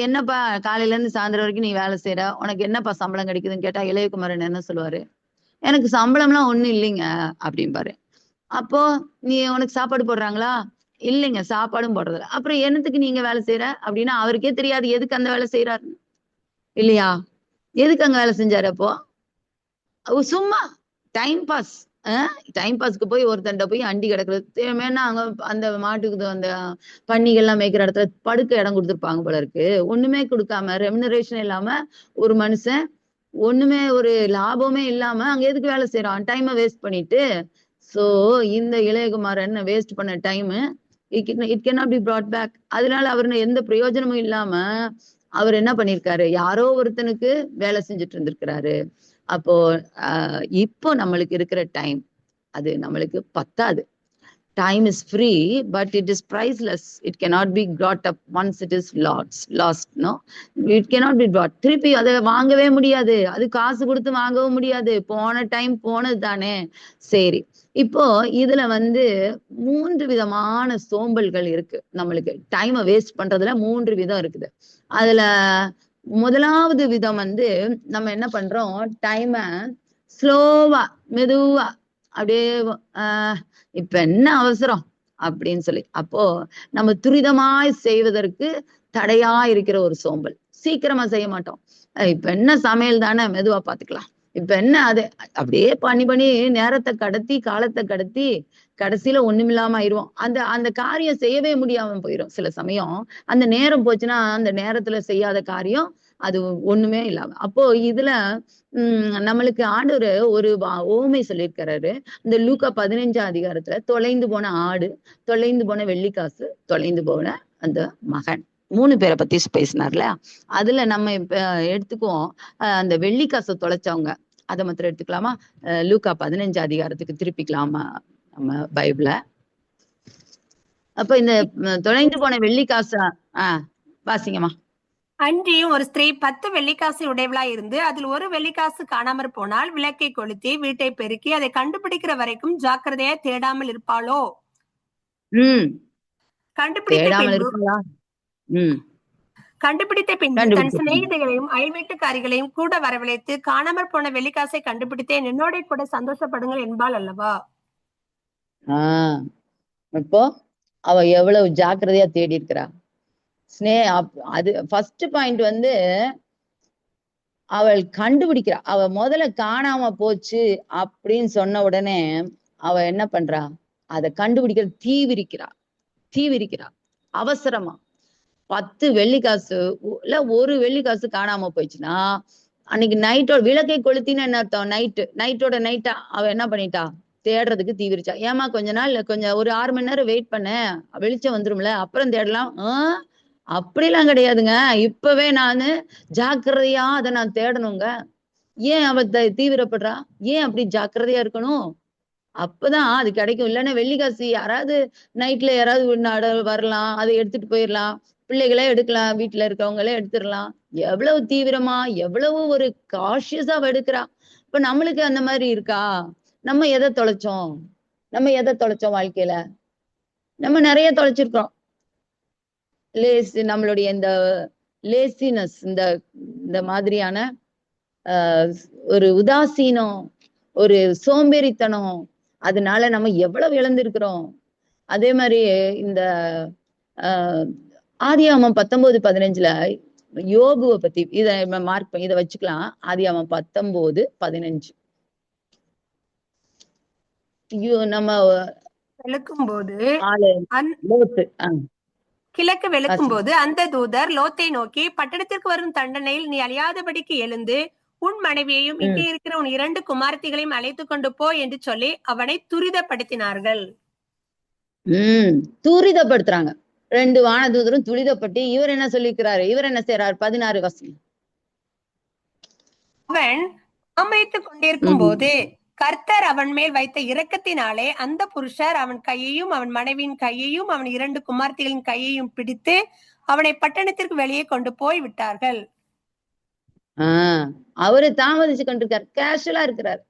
என்னப்பா காலையில இருந்து சாயந்தரம் வரைக்கும் நீ வேலை செய்யற, உனக்கு என்னப்பா சம்பளம் கிடைக்குதுன்னு கேட்டா இளையகுமாரன் என்ன சொல்லுவாரு, எனக்கு சம்பளம்லாம் ஒண்ணும் இல்லைங்க அப்படிம்பாரு. அப்போ உனக்கு சாப்பாடு போடுறாங்களா, இல்லைங்க சாப்பாடும் போடுறதில்ல, அப்புறம் என்னத்துக்கு நீங்க வேலை செய்யற அப்படின்னா அவருக்கே தெரியாது எதுக்கு அந்த வேலை செய்யறாரு இல்லையா. எதுக்கு அங்க வேலை செஞ்சாரு, அப்போ சும்மா டைம் பாஸ்க்கு போய் ஒருத்தண்ட போய் அண்டி கிடக்குறது. தேவைன்னா அங்க அந்த மாட்டுக்கு அந்த பன்னிகள்லாம் மேய்க்கிற இடத்துல படுக்க இடம் கொடுத்துருப்பாங்க போல இருக்கு. ஒண்ணுமே கொடுக்காம ரெமுனரேஷன் இல்லாம ஒரு மனுஷன் ஒண்ணுமே ஒரு லாபமே இல்லாம அங்க எதுக்கு வேலை செய்யறான், டைமை வேஸ்ட் பண்ணிட்டு. சோ இந்த இளையகுமாரன் வேஸ்ட் பண்ண time it cannot be brought back. அதனால அவரு எந்த பிரயோஜனமும் இல்லாம அவர் என்ன பண்ணிருக்காரு, யாரோ ஒருத்தனுக்கு வேலை செஞ்சுட்டு இருந்திருக்கிறாரு. அப்போ இப்போ நம்மளுக்கு இருக்கிற டைம் அது நம்மளுக்கு பத்தாது. Time is free but it is priceless. It cannot be brought up once it is lost. No, it cannot be brought. திருப்பி அதை வாங்கவே முடியாது, அது காசு கொடுத்து வாங்கவும் முடியாது. போன டைம் போனது தானே. சரி, இப்போ இதுல 3 விதமான சோம்பல்கள் இருக்கு. நம்மளுக்கு டைமை வேஸ்ட் பண்றதுல 3 விதம் இருக்குது. அதுல முதலாவது விதம் நம்ம என்ன பண்றோம், டைமை ஸ்லோவா மெதுவா அப்படியே இப்ப என்ன அவசரம் அப்படின்னு சொல்லி, அப்போ நம்ம துரிதமாய் செய்வதற்கு தடையா இருக்கிற ஒரு சோம்பல். சீக்கிரமா செய்ய மாட்டோம். இப்ப என்ன சமையல் தானே, மெதுவா பாத்துக்கலாம். இப்ப என்ன அது, அப்படியே பண்ணி பண்ணி நேரத்தை கடத்தி காலத்தை கடத்தி கடைசியில ஒண்ணுமில்லாம ஆயிடுவோம். அந்த அந்த காரியம் செய்யவே முடியாம போயிடும். சில சமயம் அந்த நேரம் போச்சுன்னா அந்த நேரத்துல செய்யாத காரியம் அது ஒண்ணுமே இல்லாம. அப்போ இதுல நம்மளுக்கு ஆண்டவர் ஒரு ஓமை சொல்லியிருக்கிறாரு. இந்த லூக்கா 15ஆம் அதிகாரத்துல தொலைந்து போன ஆடு, தொலைந்து போன வெள்ளிக்காசு, தொலைந்து போன அந்த மகன், 3 பேரை பத்தி பேசினார்ல. அதுல நம்ம இப்ப எடுத்துக்குவோம் அந்த வெள்ளிக்காசை தொலைச்சவங்க. அதை மாத்திரம் எடுத்துக்கலாமா? லூக்கா 15 அதிகாரத்துக்கு திருப்பிக்கலாமா நம்ம பைபிள? அப்ப இந்த தொலைந்து போன வெள்ளிக்காசா வாசிங்கம்மா. அன்றியும் ஒரு ஸ்திரீ 10 வெள்ளிக்காசு உடையவளாய் இருந்து அதில் ஒரு வெள்ளிக்காசு காணாமற் போனால் விளக்கை கொளுத்தி வீட்டை பெருக்கி அதை கண்டுபிடிக்கிற வரைக்கும் ஜாக்கிரதையா தேடாமல் இருப்பாளோ? கண்டுபிடித்த தேடாமல் பின்பு இருப்பாளா? கண்டுபிடித்த பின்பு தன் சிநேகிதிகளையும் அயல் வீட்டுக்காரிகளையும் கூட வரவழைத்து காணாமற் போன வெள்ளிக்காசை கண்டுபிடித்தேன், என்னோட கூட சந்தோஷப்படுங்கள் என்பாள் அல்லவா? இப்போ அவ எவ்வளவு ஜாக்கிரதையா தேடி இருக்கிறா. அது ஃபர்ஸ்ட் பாயிண்ட் வந்து அவள் கண்டுபிடிக்கிறா. அவ முதல்ல காணாம போச்சு அப்படின்னு சொன்ன உடனே அவ என்ன பண்றா, அதை கண்டுபிடிக்கிற தீவிரிக்கிறா அவசரமா. 10 வெள்ளிக்காசு இல்ல ஒரு வெள்ளிக்காசு காணாம போயிடுச்சுன்னா அன்னைக்கு நைட்டோட விளக்கை கொளுத்தின்னு என்ன அர்த்தம்? நைட்டோட நைட்டா அவ என்ன பண்ணிட்டா, தேடுறதுக்கு தீவிரிச்சா. ஏமா கொஞ்ச நாள் கொஞ்சம் ஒரு 6 மணி நேரம் வெயிட் பண்ண, வெளிச்சம் வந்துரும்ல, அப்புறம் தேடலாம். அப்படிலாம் கிடையாதுங்க. இப்பவே நானு ஜாக்கிரதையா அதை நான் தேடணுங்க. ஏன் அவ தீவிரப்படுறா? ஏன் அப்படி ஜாக்கிரதையா இருக்கணும்? அப்பதான் அது கிடைக்கும். இல்லைன்னா வெள்ளிக்காசு யாராவது நைட்ல யாராவது வரலாம், அதை எடுத்துட்டு போயிடலாம். பிள்ளைகளே எடுக்கலாம், வீட்டுல இருக்கவங்களே எடுத்துடலாம். எவ்வளவு தீவிரமா, எவ்வளவு ஒரு காஷியஸா எடுக்கிறா. இப்ப நம்மளுக்கு அந்த மாதிரி இருக்கா? நம்ம எதை தொலைச்சோம் வாழ்க்கையில? நம்ம நிறைய தொலைச்சிருக்கிறோம். நம்மளுடைய இந்த லேசினஸ், இந்த மாதிரியான ஒரு உதாசீனம், ஒரு சோம்பேறித்தனம், அதனால நம்ம எவ்வளவு இழந்திருக்கிறோம். அதே மாதிரி இந்த ஆதியாகமம் 19:15 யோபுவை பத்தி இதை மார்க் இதை வச்சுக்கலாம். ஆதியாகமம் 19:15 நம்ம கிழக்கு வெளுக்கும் போது அந்த தூதர் லோத்தை நோக்கி, பட்டணத்திற்கு வரும் தண்டனையில் நீ அழியாதபடிக்கு எழுந்து உன் மனைவியையும் இங்கே இருக்கிற உன் 2 குமாரத்திகளையும் அழைத்து கொண்டு போ என்று சொல்லி அவனை துரிதப்படுத்தினார்கள். துரிதப்படுத்துறாங்க 2 வானதூதரும் துரிதப்பட்டு. இவர் என்ன சொல்லிக்கிறாரு? இவர் என்ன செய்யறாரு? 16 வசனம். அவன் அமைத்துக் கொண்டிருக்கும் போது கர்த்தர் அவன் மேல் வைத்த இரக்கத்தினாலே அந்த புருஷர் அவன் கையையும் அவன் மனைவியின் கையையும் அவன் 2 குமார்த்திகளின் கையையும் பிடித்து அவனை பட்டணத்திற்கு வெளியே கொண்டு போய் விட்டார்கள். அவரு தாமதிச்சு கொண்டிருக்காரு, கேஷுவலா இருக்கிறார்.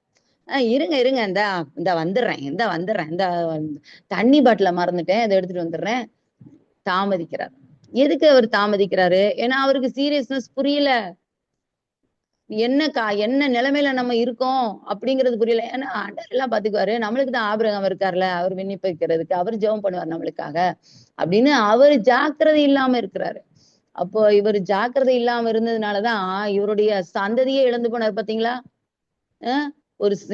இருங்க இந்த வந்துடுறேன், இந்த தண்ணி பாட்டில மறந்துட்டேன், இதை எடுத்துட்டு வந்துடுறேன். தாமதிக்கிறார். எதுக்கு அவர் தாமதிக்கிறாரு? ஏன்னா அவருக்கு சீரியஸ்னஸ் புரியல. என்ன நிலைமையில நம்ம இருக்கோம் அப்படிங்கிறது புரியல. ஏன்னா ஆண்டவர் எல்லாம் பாத்துக்குவாரு, நம்மளுக்கு தான் ஆபிரகாம் இருக்காருல்ல, அவர் விண்ணப்பிக்கிறதுக்கு, அவர் ஜெபம் பண்ணுவார் நம்மளுக்காக அப்படின்னு அவர் ஜாக்கிரதை இல்லாம இருக்கிறாரு. அப்போ இவர் ஜாக்கிரதை இல்லாம இருந்ததுனாலதான் இவருடைய சந்ததியே இழந்து போனார். பாத்தீங்களா?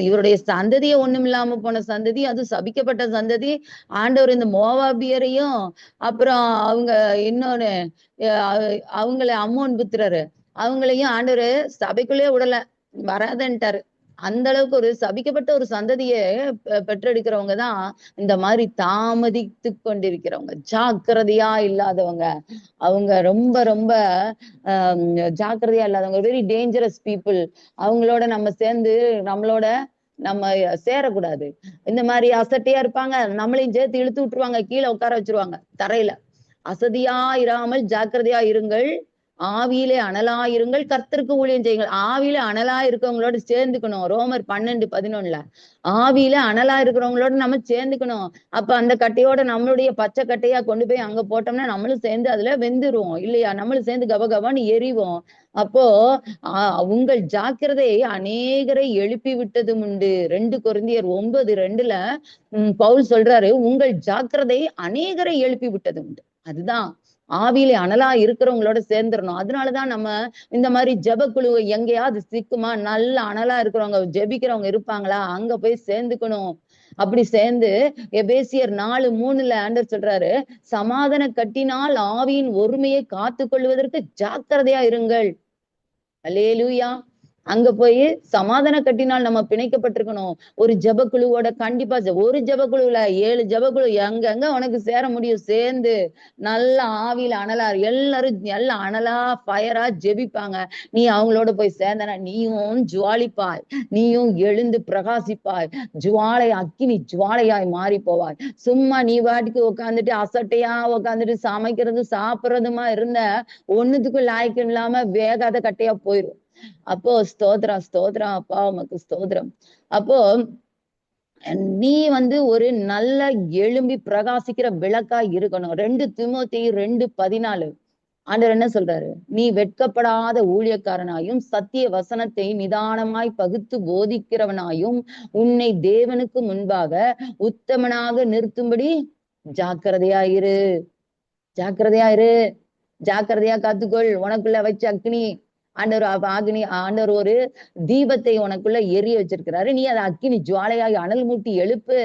இவருடைய சந்ததியே ஒண்ணும் இல்லாம போன சந்ததி, அது சபிக்கப்பட்ட சந்ததி. ஆண்டவர் இந்த மோவாபியரையும் அப்புறம் அவங்க இன்னொன்னு அவங்கள அம்மோன் புத்திரரு அவங்களையும் ஆண்டவர் சபைக்குள்ளே விடல, வராதன்ட்டாரு. அந்த அளவுக்கு ஒரு சபிக்கப்பட்ட ஒரு சந்ததியை பெற்றெடுக்கிறவங்க தான் இந்த மாதிரி தாமதித்து கொண்டிருக்கிறவங்க, ஜாக்கிரதையா இல்லாதவங்க. அவங்க ரொம்ப ரொம்ப ஜாக்கிரதையா இல்லாதவங்க, வெரி டேஞ்சரஸ் பீப்புள். அவங்களோட நம்ம சேர்ந்து நம்ம சேரக்கூடாது. இந்த மாதிரி அசட்டையா இருப்பாங்க, நம்மளையும் சேர்த்து இழுத்து விட்டுருவாங்க, கீழே உட்கார வச்சிருவாங்க தரையில. அசதியா இராமல் ஜாக்கிரதையா இருங்கள், ஆவியிலே அனலாயிருங்கள், கர்த்தருக்கு ஊழியம் செய்யுங்கள். ஆவியில அனலா இருக்கவங்களோட சேர்ந்துக்கணும். ரோமர் 12:11 ஆவியில அனலா இருக்கிறவங்களோட நம்ம சேர்ந்துக்கணும். அப்ப அந்த கட்டையோட நம்மளுடைய பச்சை கட்டையா கொண்டு போய் அங்க போட்டோம்னா நம்மளும் சேர்ந்து அதுல வெந்துருவோம் இல்லையா? நம்மளும் சேர்ந்து கபகபான்னு எரிவோம். அப்போ உங்கள் ஜாக்கிரதை அநேகரை எழுப்பி விட்டதும் உண்டு. 2 கொரிந்தியர் 9:2 பவுல் சொல்றாரு, உங்கள் ஜாக்கிரதை அநேகரை எழுப்பி விட்டதும் உண்டு. அதுதான் ஆவியிலே அனலா இருக்கிறவங்களோட சேர்ந்துடணும். அதனாலதான் நம்ம இந்த மாதிரி ஜெபக்குழு எங்கேயாவது சிக்குமா, நல்ல அனலா இருக்கிறவங்க ஜெபிக்கிறவங்க இருப்பாங்களா, அங்க போய் சேர்ந்துக்கணும். அப்படி சேர்ந்து எபேசியர் 4:3 ஆண்டவர் சொல்றாரு, சமாதான கட்டினால் ஆவியின் ஒருமையை காத்து கொள்வதற்கு ஜாக்கிரதையா இருங்கள். அல்லேலூயா. அங்க போய் சமாதான கட்டினால் நம்ம பிணைக்கப்பட்டிருக்கணும். ஒரு ஜெபக்குழுவோட கண்டிப்பா ஒரு ஜெபக்குழுல 7 ஜெபக்குழு எங்க உனக்கு சேர முடியும். சேர்ந்து நல்ல ஆவியில அனலா எல்லாரும் எல்லாம் அனலா ஃபயரா ஜெபிப்பாங்க. நீ அவங்களோட போய் சேர்ந்தனா நீயும் ஜுவாலிப்பாய், நீயும் எழுந்து பிரகாசிப்பாய், ஜுவாலை அக்கினி ஜுவாலையாய் மாறி போவாய். சும்மா நீ வாட்டுக்கு உட்காந்துட்டு அசட்டையா உட்காந்துட்டு சமைக்கிறது சாப்பிடுறதுமா இருந்த ஒண்ணுத்துக்கும் லாய்க்கு இல்லாம வேகாத கட்டையா போயிரும். அப்போ ஸ்தோத்திரம் ஸ்தோத்திரம் அப்பா உமக்கு ஸ்தோத்திரம். அப்போ நீ ஒரு நல்ல எழும்பி பிரகாசிக்கிற விளக்கா இருக்கணும். 2 தீமோத்தேயு 2:14 ஆண்டவர் என்ன சொல்றாரு? நீ வெட்கப்படாத ஊழியக்காரனாயும் சத்திய வசனத்தை நிதானமாய் பகுத்து போதிக்கிறவனாயும் உன்னை தேவனுக்கு முன்பாக உத்தமனாக நிறுத்தும்படி ஜாக்கிரதையாயிரு. ஜாக்கிரதையாயிரு, ஜாக்கிரதையா காத்துக்கொள். உனக்குள்ள வச்ச அக்னி ஆண்டவர் ஒரு தீபத்தை உனக்குள்ள எரிய வச்சிருக்கிறாரு. நீ அதை அக்கினி ஜுவாலையாய் அனல் மூட்டி எழுப்பு.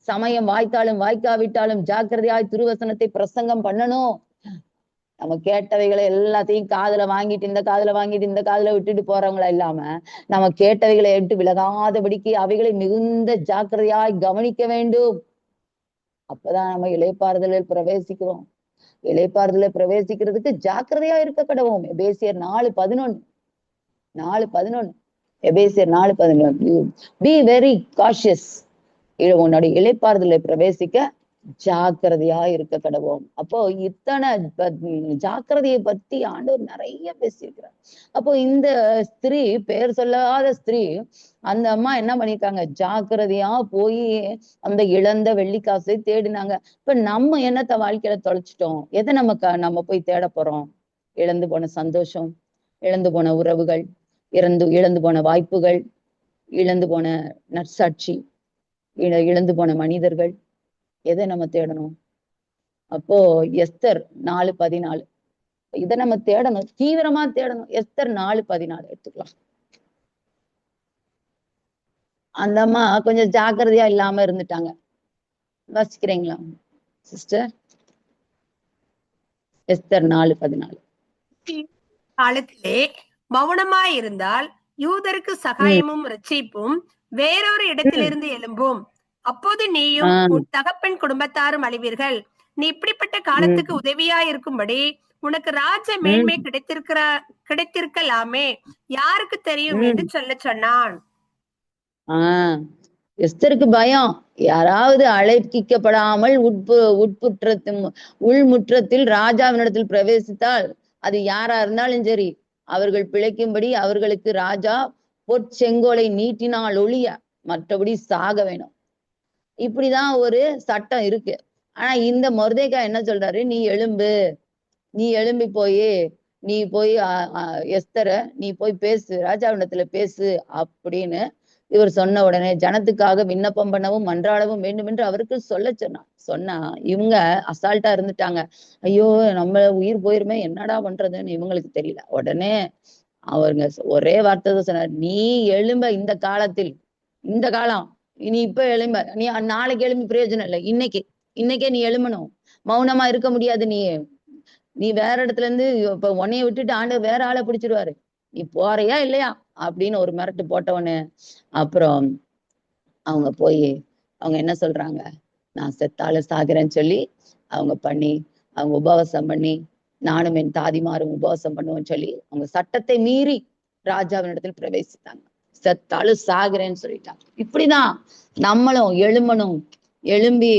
சமயம் வாய்த்தாலும் வாய்க்காவிட்டாலும் ஜாக்கிரதையாய் திருவசனத்தை பிரசங்கம் பண்ணணும். நம்ம கேட்டவைகளை எல்லாத்தையும் காதுல வாங்கிட்டு இந்த காதுல வாங்கிட்டு இந்த காதுல விட்டுட்டு போறவங்களா இல்லாம நம்ம கேட்டவைகளை விட்டு விலகாதபடிக்கு அவைகளை மிகுந்த ஜாக்கிரதையாய் கவனிக்க வேண்டும். அப்பதான் நம்ம இளைப்பாறுதலில் பிரவேசிக்கிறோம். இளைப்பாறுதலை பிரவேசிக்கிறதுக்கு ஜாக்கிரதையா இருக்க கடவோம். எபேசியர் 4:11 எபேசியர் 4:11 பி வெரி காஷியஸ். உன்னுடைய இளைப்பாறுதலை பிரவேசிக்க ஜாக்கிரதையா இருக்க கடவோம். அப்போ இத்தனை ஜாக்கிரதையை பத்தி ஆண்டவர் நிறைய பேசியிருக்கிறார். அப்போ இந்த ஸ்திரீ, பெயர் சொல்லாத ஸ்திரீ, அந்த அம்மா என்ன பண்ணிருக்காங்க, ஜாக்கிரதையா போய் அந்த இழந்த வெள்ளிக்காசை தேடினாங்க. இப்ப நம்ம என்னத்த வாழ்க்கையில தொலைச்சிட்டோம்? எதை நம்ம போய் தேட போறோம்? இழந்து போன சந்தோஷம், இழந்து போன உறவுகள், இழந்து போன வாய்ப்புகள், இழந்து போன நற்சாட்சி, இழந்து போன மனிதர்கள், எதை நம்ம தேடணும்? அப்போ எஸ்தர் 4:14 இதை நம்ம தேடணும், தீவிரமா தேடணும். எஸ்தர் 4:14 எடுத்துக்கலாம். அந்த அம்மா கொஞ்சம் ஜாக்கிரதையா இல்லாம இருந்துட்டாங்க. வாசிக்கிறீங்களா சிஸ்டர்? எஸ்தர் 4:14 காலத்திலே மௌனமாய் இருந்தால் யூதருக்கு சகாயமும் ரட்சிப்பும் வேறொரு இடத்திலிருந்து எழும்பும். அப்போது நீயும் உன் தகப்பன் குடும்பத்தாரும் அழிவீர்கள். நீ இப்படிப்பட்ட காலத்துக்கு உதவியா இருக்கும்படி உனக்கு ராஜ மேன்மை கிடைத்திருக்கலாமே, யாருக்கு தெரியும் என்று சொன்னான். எஸ்தருக்கு பயம். யாராவது அழைக்கப்படாமல் உள்முற்றத்தில் ராஜாவினிடத்தில் பிரவேசித்தால் அது யாரா இருந்தாலும் சரி, அவர்கள் பிழைக்கும்படி அவர்களுக்கு ராஜா பொற்செங்கோலை நீட்டினால் ஒழிய மற்றபடி சாக வேணும். இப்படிதான் ஒரு சட்டம் இருக்கு. ஆனா இந்த மொர்தெகாய் என்ன சொல்றாரு? நீ எழும்பி நீ போய் எஸ்தர நீ போய் பேசு, ராஜாவிடத்துல பேசு அப்படின்னு இவர் சொன்ன உடனே ஜனத்துக்காக விண்ணப்பம் பண்ணவும் மன்றாடவும் வேண்டும் என்று அவருக்கு சொன்னா இவங்க அசால்ட்டா இருந்துட்டாங்க. ஐயோ நம்ம உயிர் போயிருமே, என்னடா பண்றதுன்னு இவங்களுக்கு தெரியல. உடனே அவருங்க ஒரே வார்த்தை தான் சொன்னார், நீ எழும்ப இந்த காலம் நீ இப்ப எழும்ப, நீ நாளைக்கு எழும்பி பிரயோஜனம் இல்லை, இன்னைக்கே நீ எழும்பணும். மௌனமா இருக்க முடியாது. நீ வேற இடத்துல இருந்து இப்ப உன்னைய விட்டுட்டு ஆண்டவர் வேற ஆளை பிடிச்சிருவாரு, நீ போறியா இல்லையா அப்படின்னு ஒரு மிரட்டு போட்டவனு. அப்புறம் அவங்க என்ன சொல்றாங்க, நான் செத்தாலும் சாகிறேன்னு சொல்லி அவங்க உபவாசம் பண்ணி, நானும் என் தாதிமாரும் உபவாசம் பண்ணுவோம்னு சொல்லி அவங்க சட்டத்தை மீறி ராஜாவின் இடத்துல பிரவேசித்தாங்க. செத்தாலும் சாகிறேன்னு சொல்லிட்டாங்க. இப்படிதான் நம்மளும் எழும்பி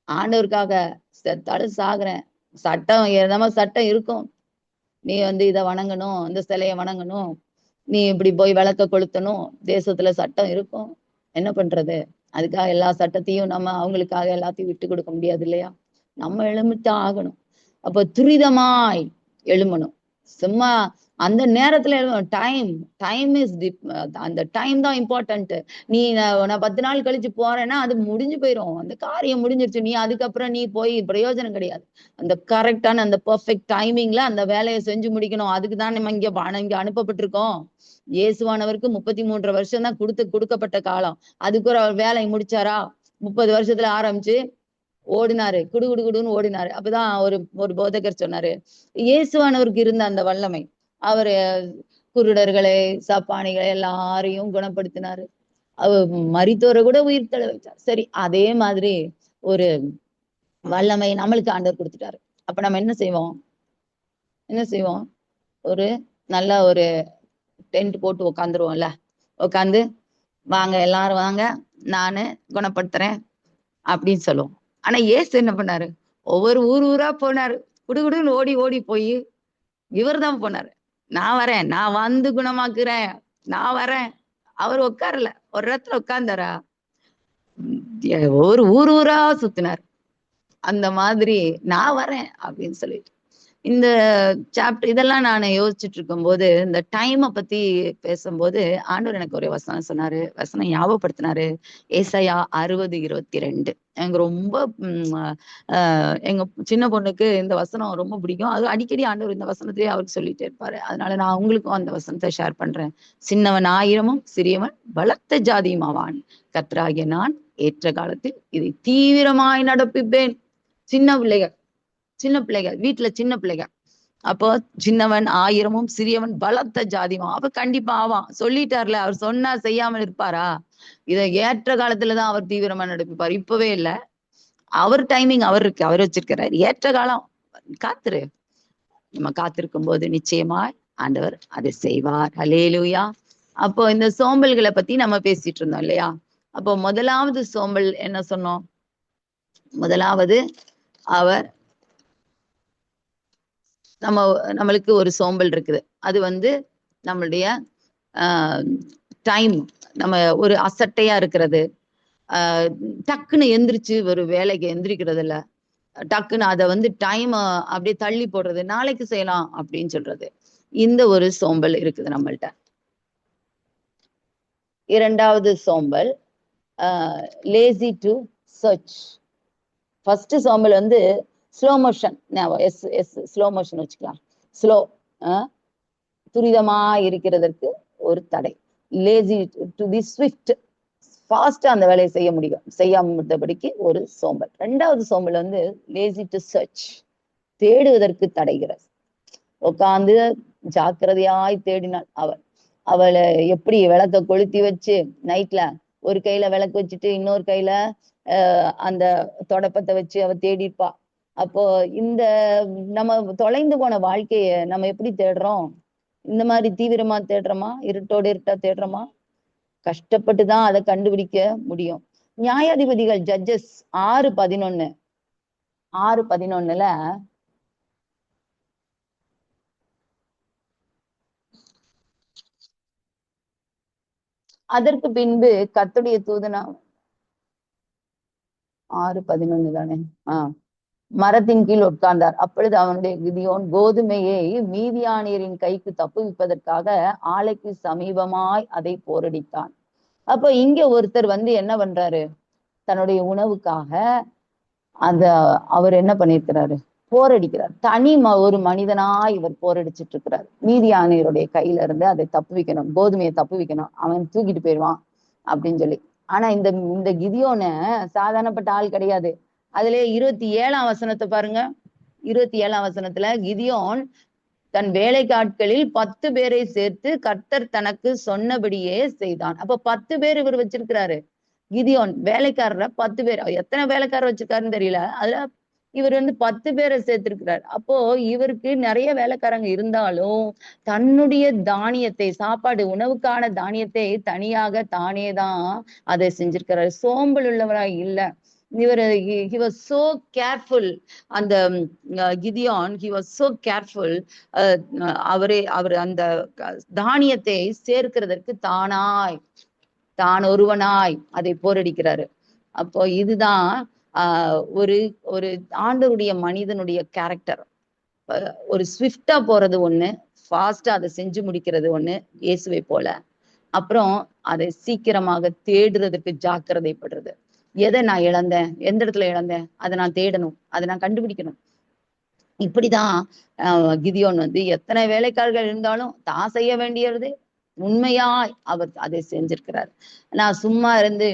ஆண்டவருக்காக செத்தாலும் சாகுறேன். சட்டம் இருக்கும், நீ இதை வணங்கணும், இந்த சிலையை வணங்கணும், நீ இப்படி போய் விளக்க கொளுத்தணும், தேசத்துல சட்டம் இருக்கும், என்ன பண்றது? அதுக்காக எல்லா சட்டத்தையும் நம்ம அவங்களுக்காக எல்லாத்தையும் விட்டு கொடுக்க முடியாது இல்லையா? நம்ம எழுமித்தான் ஆகணும். அப்ப துரிதமாய் எழுமணும். சும்மா அந்த நேரத்துல டைம் டைம் இஸ் அந்த டைம் தான் இம்பார்ட்டன்ட். நீ நான் 10 நாள் கழிச்சு போறேன்னா அது முடிஞ்சு போயிடும், அந்த காரியம் முடிஞ்சிருச்சு. நீ அதுக்கப்புறம் நீ போய் பிரயோஜனம் கிடையாது. அந்த கரெக்டான அந்த பெர்ஃபெக்ட் டைமிங்ல அந்த வேலையை செஞ்சு முடிக்கணும். அதுக்கு தான் நம்ம இங்க அனுப்பப்பட்டிருக்கோம். இயேசுவானவருக்கு 33 வருஷம் தான் கொடுக்கப்பட்ட காலம். அதுக்கு ஒரு அவர் வேலையை முடிச்சாரா? 30 வருஷத்துல ஆரம்பிச்சு ஓடினாரு, குடுன்னு ஓடினாரு. அப்பதான் ஒரு போதகர் சொன்னாரு, இயேசுவானவருக்கு இருந்த அந்த வல்லமை, அவரு குருடர்களை, சப்பானிகளை எல்லாரையும் குணப்படுத்தினாரு. அவர் மரித்தோரை கூட உயிர் தழ வச்சார். சரி, அதே மாதிரி ஒரு வல்லமை நம்மளுக்கு ஆண்டவர் கொடுத்துட்டாரு. அப்ப நம்ம என்ன செய்வோம்? ஒரு நல்ல ஒரு டென்ட் போட்டு உட்காந்துருவோம்ல, உட்காந்து வாங்க எல்லாரும் வாங்க, நானு குணப்படுத்துறேன் அப்படின்னு சொல்லுவோம். ஆனா இயேசு என்ன பண்ணாரு? ஒவ்வொரு ஊரா போனாரு. குடுகுடுன்னு ஓடி போய் இவர்தான் போனாரு. நான் வரேன், நான் வந்து குணமாக்குறேன், நான் வரேன். அவர் உட்காரல, ஒரு இடத்துல உட்கார்ந்தாரா? ஒரு ஊரா சுத்தினார். அந்த மாதிரி நான் வரேன் அப்படின்னு சொல்லிட்டு இந்த சாப்டர் இதெல்லாம் நான் யோசிச்சுட்டு இருக்கும்போது, இந்த டைமை பத்தி பேசும்போது ஆண்டவர் எனக்கு ஒரு வசனம் சொன்னாரு, வசனம் ஞாபகப்படுத்தினாரு. ஏசாயா 60:22. எனக்கு ரொம்ப எங்க சின்ன பொண்ணுக்கு இந்த வசனம் ரொம்ப பிடிக்கும். அது அடிக்கடி ஆண்டவர் இந்த வசனத்தையே அவருக்கு சொல்லிட்டே இருப்பாரு. அதனால நான் உங்களுக்கும் அந்த வசனத்தை ஷேர் பண்றேன். சின்னவன் 1000 சிறியவன் பலத்த ஜாதியும் ஆவான். கர்த்தராகிய நான் ஏற்ற காலத்தில் இதை தீவிரமாய் நடப்பிப்பேன். சின்ன பிள்ளைகள் வீட்டுல சின்ன பிள்ளைகள். அப்போ சின்னவன் 1000 சிறியவன் பலத்த ஜாதிவான். அப்ப கண்டிப்பா ஆவான். சொல்லிட்டார்ல, அவர் சொன்னா செய்யாமல் இருப்பாரா? இதை ஏற்ற காலத்துலதான் அவர் தீவிரமா நடப்பிப்பார். இப்பவே இல்ல, அவர் டைமிங் அவர் வச்சிருக்கிறார். ஏற்ற காலம் காத்துரு. நம்ம காத்திருக்கும் போது நிச்சயமாய் ஆண்டவர் அதை செய்வார். ஹல்லேலூயா. அப்போ இந்த சோம்பல்களை பத்தி நம்ம பேசிட்டு இருந்தோம் இல்லையா? அப்போ முதலாவது சோம்பல் என்ன சொன்னோம்? முதலாவது அவர் நம்மளுக்கு ஒரு சோம்பல் இருக்குது. அது நம்மளுடைய டைம், நம்ம ஒரு அசட்டையா இருக்கிறது, டக்குன்னு எந்திரிச்சு ஒரு வேலைக்கு எந்திரிக்கிறது இல்ல, டக்குன்னு அதை டைம் அப்படியே தள்ளி போடுறது, நாளைக்கு செய்யலாம் அப்படின்னு சொல்றது. இந்த ஒரு சோம்பல் இருக்குது நம்மள்ட்ட. இரண்டாவது சோம்பல் லேசி டு சர்ச். ஃபர்ஸ்ட் சோம்பல் ஸ்லோ மோஷன். ஸ்லோ மோஷன் வச்சுக்கலாம். ஸ்லோ, துரிதமா இருக்கிறதற்கு ஒரு தடை. லேசி டு பி ஸ்விஃப்ட், ஃபாஸ்டா அந்த வேலையை செய்யாமபடிக்கு ஒரு சோம்பல். ரெண்டாவது சோம்பல் லேசி டு சர்ச், தேடுவதற்கு தடைகிறது. உட்காந்து ஜாக்கிரதையாய் தேடினாள் அவளை எப்படி விளக்க கொளுத்தி வச்சு நைட்ல ஒரு கையில விளக்கு வச்சுட்டு இன்னொரு கையில அந்த தொடப்பத்தை வச்சு அவ தேடிப்பா. அப்போ இந்த நம்ம தொலைந்து போன வாழ்க்கைய நம்ம எப்படி தேடுறோம்? இந்த மாதிரி தீவிரமா தேடுறோமா? இருட்டா தேடுறோமா? கஷ்டப்பட்டுதான் அதை கண்டுபிடிக்க முடியும். நியாயாதிபதிகள் ஜட்ஜஸ் 6:11 அதற்கு பின்பு கர்த்தருடைய தூதனா 6:11 தானே? மரத்தின் கீழ் உட்கார்ந்தார். அப்பொழுது அவனுடைய கிதியோன் கோதுமையை மீதியானியரின் கைக்கு தப்புவிப்பதற்காக ஆலைக்கு சமீபமாய் அதை போரடித்தான். அப்ப இங்க ஒருத்தர் என்ன பண்றாரு? தன்னுடைய உணவுக்காக அவர் என்ன பண்ணிருக்கிறாரு? போரடிக்கிறார். ஒரு மனிதனாய் இவர் போரடிச்சிட்டு இருக்கிறார். மீதியானியருடைய கையில இருந்து அதை தப்புவிக்கணும், கோதுமையை தப்புவிக்கணும், அவன் தூக்கிட்டு போயிடுவான் அப்படின்னு சொல்லி. ஆனா இந்த கிதியோன சாதாரணப்பட்ட ஆள் கிடையாது. அதுல 27ஆம் வசனத்தை பாருங்க. 27ஆம் வசனத்துல கிதியோன் தன் வேலைக்காட்களில் 10 பேரை சேர்த்து கர்த்தர் தனக்கு சொன்னபடியே செய்தான். அப்ப 10 பேர் இவர் வச்சிருக்கிறாரு. கிதியோன் வேலைக்காரரை 10 பேர், எத்தனை வேலைக்காரர் வச்சிருக்காருன்னு தெரியல, அதுல இவர் 10 பேரை சேர்த்திருக்கிறார். அப்போ இவருக்கு நிறைய வேலைக்காரங்க இருந்தாலும் தன்னுடைய தானியத்தை, சாப்பாடு உணவுக்கான தானியத்தை தனியாக தானேதான் அதை செஞ்சிருக்கிறாரு. சோம்பல் உள்ளவராய் இல்ல. இவர் he was so careful. அந்த கிதியான் he was so careful. அவர் அந்த தானியத்தை சேர்க்கிறதற்கு தான் ஒருவனாய் அதை போரடிக்கிறாரு. அப்போ இதுதான் ஒரு ஒரு ஆண்டவருடைய மனிதனுடைய கேரக்டர். ஒரு ஸ்விஃப்டா போறது ஒண்ணு, ஃபாஸ்டா அதை செஞ்சு முடிக்கிறது ஒண்ணு, இயேசுவை போல. அப்புறம் அதை சீக்கிரமாக தேடுறதுக்கு ஜாக்கிரதைப்படுறது. எதை நான் இழந்தேன், எந்த இடத்துல இழந்தேன், அதை நான் தேடணும், அதை நான் கண்டுபிடிக்கணும். இப்படிதான் கிதியோன் எத்தனை வேலைக்காரர்கள் இருந்தாலும் தான் செய்ய வேண்டியது உண்மையாய் அவர் அதை செஞ்சிருக்கிறார். நான் சும்மா இருந்து